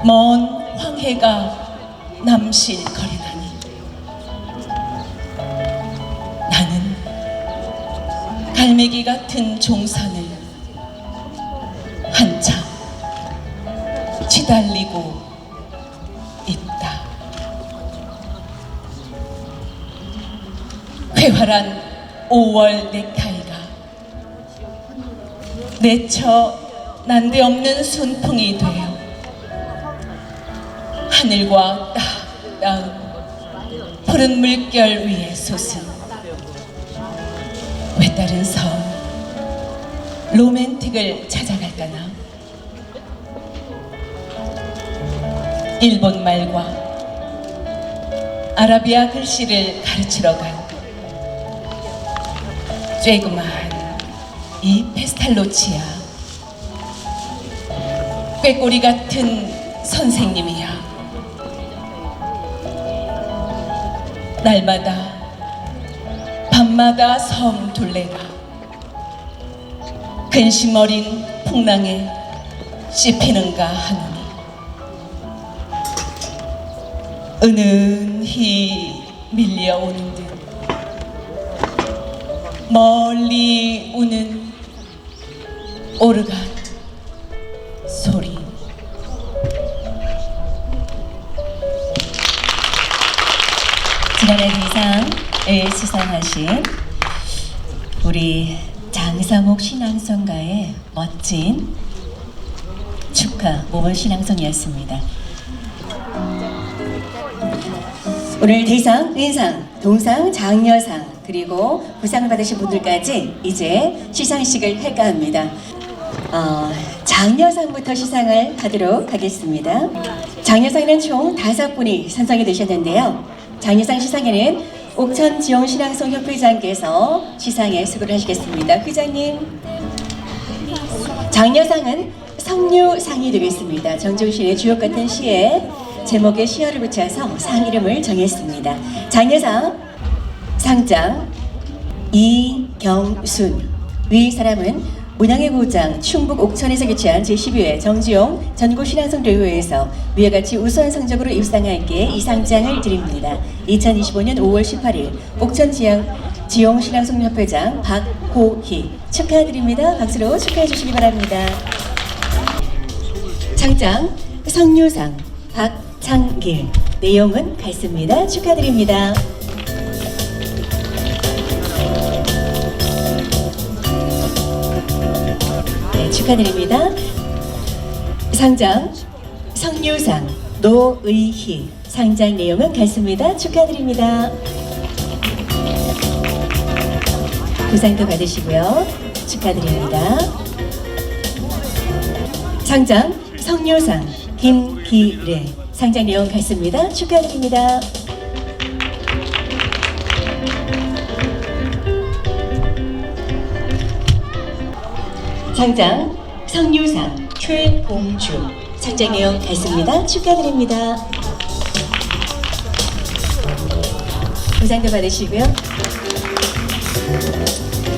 먼 황해가 남실거리나니 나는 갈매기 같은 종산을 한참 치달리고 있다. 회활한 5월 넥타이가 내쳐 난데없는 순풍이 되어 하늘과 닿은 푸른 물결 위에 솟은 외다른 섬 로맨틱을 찾아갈까나. 일본 말과 아라비아 글씨를 가르치러 간 쬐그만 이 페스탈로치야 꾀꼬리 같은 선생님이야. 날마다 밤마다 섬 둘레가 근심 어린 풍랑에 씹히는가 하노니 은은히 밀려오는 듯 멀리 우는 오르간 소리.
지난해 대상을 수상하신 우리 장성옥 신앙송가의 멋진 축하 모범 신앙송이었습니다. 오늘 대상, 은상, 동상, 장려상 그리고 부상을 받으신 분들까지 이제 시상식을 할까 합니다. 장려상부터 시상을 하도록 하겠습니다. 장려상에는 총 5분이 선정이 되셨는데요. 장려상 시상에는 옥천지용 신앙송 협회장께서 시상에 수고를 하시겠습니다. 회장님. 장려상은 성류상이 되겠습니다. 정종신의 주옥 같은 시에 제목에 시어를 붙여서 상 이름을 정했습니다. 장려상 상장 이경순. 위 사람은 문양의 고장 충북 옥천에서 개최한 제12회 정지용 전국신앙송대회에서 위와 같이 우수한 성적으로 입상할게 이 상장을 드립니다. 2025년 5월 18일 옥천지역
지용 신앙송협회장 박호희 축하드립니다. 박수로 축하해 주시기 바랍니다. 장장 성유상 박창길 내용은 같습니다. 축하드립니다. 네, 축하드립니다. 상장 성유상 노의희 상장 내용은 같습니다. 축하드립니다. 부상도 받으시고요. 축하드립니다. 상장 성유상 김기래 상장 내용 같습니다. 축하드립니다. 상장 성유상 최봉주 상장 내용 같습니다. 축하드립니다. 부상도 받으시고요.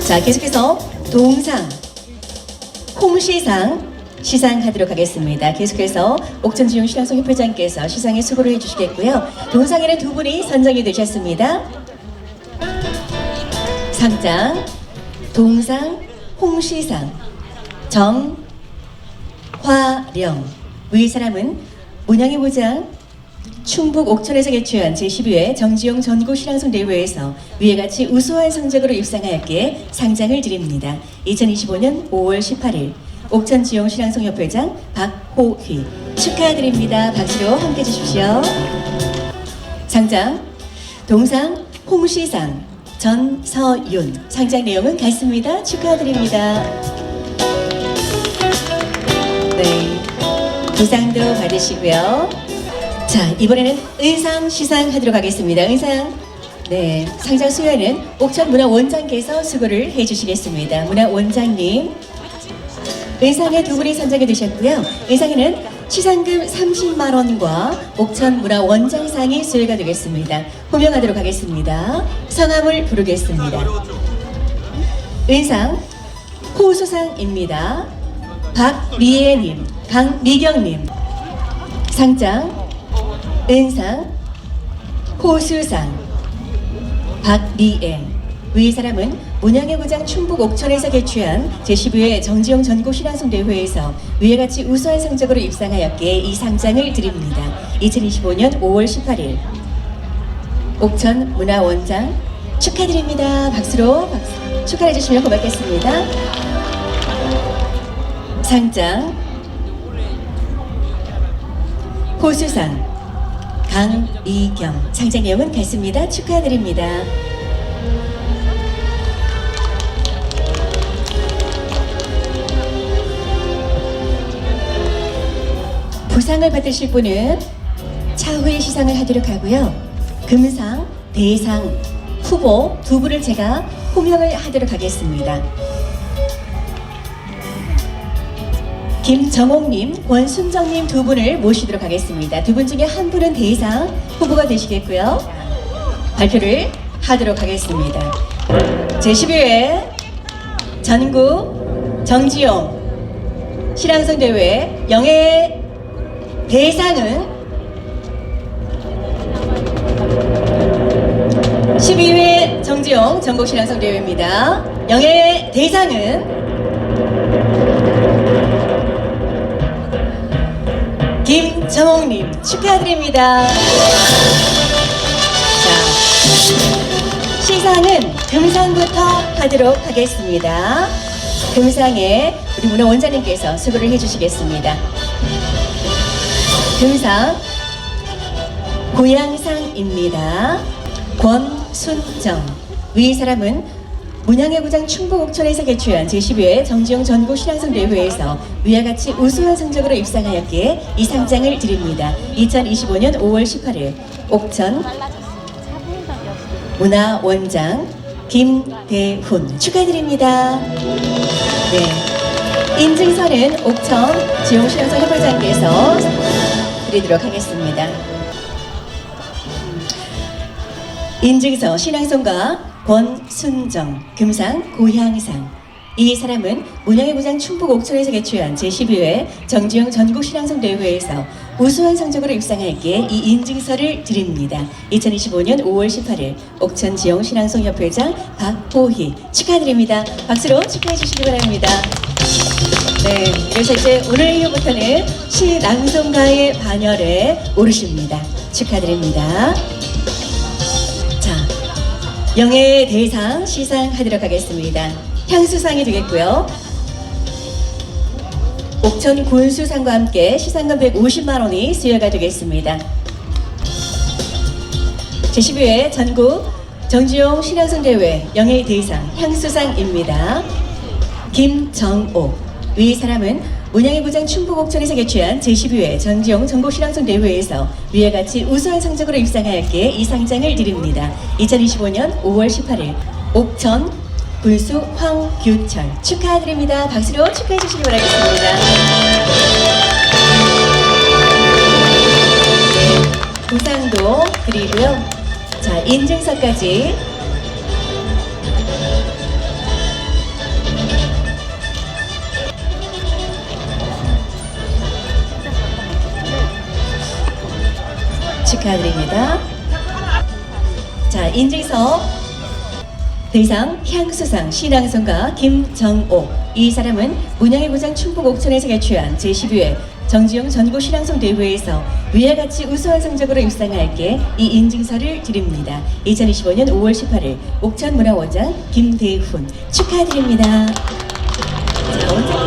자, 계속해서 동상 홍시상 시상하도록 하겠습니다. 계속해서 옥천지용 신앙송협회장께서 시상에 수고를 해주시겠고요. 동상에는 두 분이 선정이 되셨습니다. 상장 동상 홍시상 정화령 위 사람은 문양의 보장 충북 옥천에서 개최한 제12회 정지용 전국 신앙송 대회에서 위와 같이 우수한 성적으로 입상하였기에 상장을 드립니다. 2025년 5월 18일 옥천지용 신앙송협회장 박호희 축하드립니다. 박수로 함께 주십시오. 상장 동상 홍시상 전서윤 상장 내용은 같습니다. 축하드립니다. 네, 부상도 받으시고요. 자, 이번에는 의상 시상하도록 하겠습니다. 의상 네, 상장 수여는 옥천 문화원장께서 수고를 해주시겠습니다. 문화원장님 의상에 두 분이 선정이 되셨고요. 의상에는 시상금 30만 원과 옥천 문화원장상이 수여가 되겠습니다. 호명하도록 하겠습니다. 성함을 부르겠습니다. 의상 호수상입니다. 박미애님, 강미경님. 상장 은상 호수상 박미애. 위 사람은 문양의 고장 충북 옥천에서 개최한 제12회 정지용 전국 신앙송 대회에서 위와 같이 우수한 성적으로 입상하였기에 이 상장을 드립니다. 2025년 5월 18일 옥천 문화원장 축하드립니다. 박수로 축하해 주시면 고맙겠습니다. 상장 호수상 강미경 상장 내용은 같습니다. 축하드립니다. 부상을 받으실 분은 차후에 시상을 하도록 하고요. 금상, 대상, 후보 두 분을 제가 호명을 하도록 하겠습니다. 김정옥님, 권순정님 두 분을 모시도록 하겠습니다. 두 분 중에 한 분은 대상 후보가 되시겠고요. 발표를 하도록 하겠습니다. 제12회 전국 정지용 신앙송 대회 영예 대상은 12회 정지용 전국 신앙송 대회입니다. 영예 대상은 김정옥님 축하드립니다. 자, 시상은 금상부터 하도록 하겠습니다. 금상에 우리 문화원장님께서 수고를 해주시겠습니다. 금상 고양상입니다. 권순정 위 사람은 문양의 고장 충북 옥천에서 개최한 제12회 정지용 전국 신앙송 대회에서 위와 같이 우수한 성적으로 입상하였기에 이 상장을 드립니다. 2025년 5월 18일 옥천 문화원장 김대훈 축하드립니다. 네, 인증서는 옥천 지용 신앙송 협회장께서 드리도록 하겠습니다. 인증서 신앙송가 권순정 금상 고향상 이 사람은 문양의 고장 충북 옥천에서 개최한 제12회 정지용 전국 신앙송 대회에서 우수한 성적으로 입상할게 이 인증서를 드립니다. 2025년 5월 18일 옥천 지영 신앙송협회장 박호희 축하드립니다. 박수로 축하해 주시기 바랍니다. 네, 그래서 이제 오늘 이후부터는 시 낭송가의 반열에 오르십니다. 축하드립니다. 자, 영예의 대상 시상하도록 하겠습니다. 향수상이 되겠고요. 옥천 군수상과 함께 시상금 150만 원이 수여가 되겠습니다. 제12회 전국 정지용 신앙송 대회 영예의 대상 향수상입니다. 김정옥 이 사람은 문양의 고장 충북 옥천에서 개최한 제12회 정지용 전국 신앙송 대회에서 위와 같이 우수한 성적으로 입상하였기에 이 상장을 드립니다. 2025년 5월 18일 옥천 군수 황규철 축하드립니다. 박수로 축하해 주시기 바라겠습니다. 보상도 드리고요. 자, 인증서까지 축하드립니다. 자, 인증서 대상 향수상 신앙송가 김정옥 이 사람은 문양의 고장 충북 옥천에서 개최한 제12회 정지용 전국 신앙송 대회에서 위와 같이 우수한 성적으로 입상할게 이 인증서를 드립니다. 2025년 5월 18일 옥천문화원장 김대훈 축하드립니다. 자,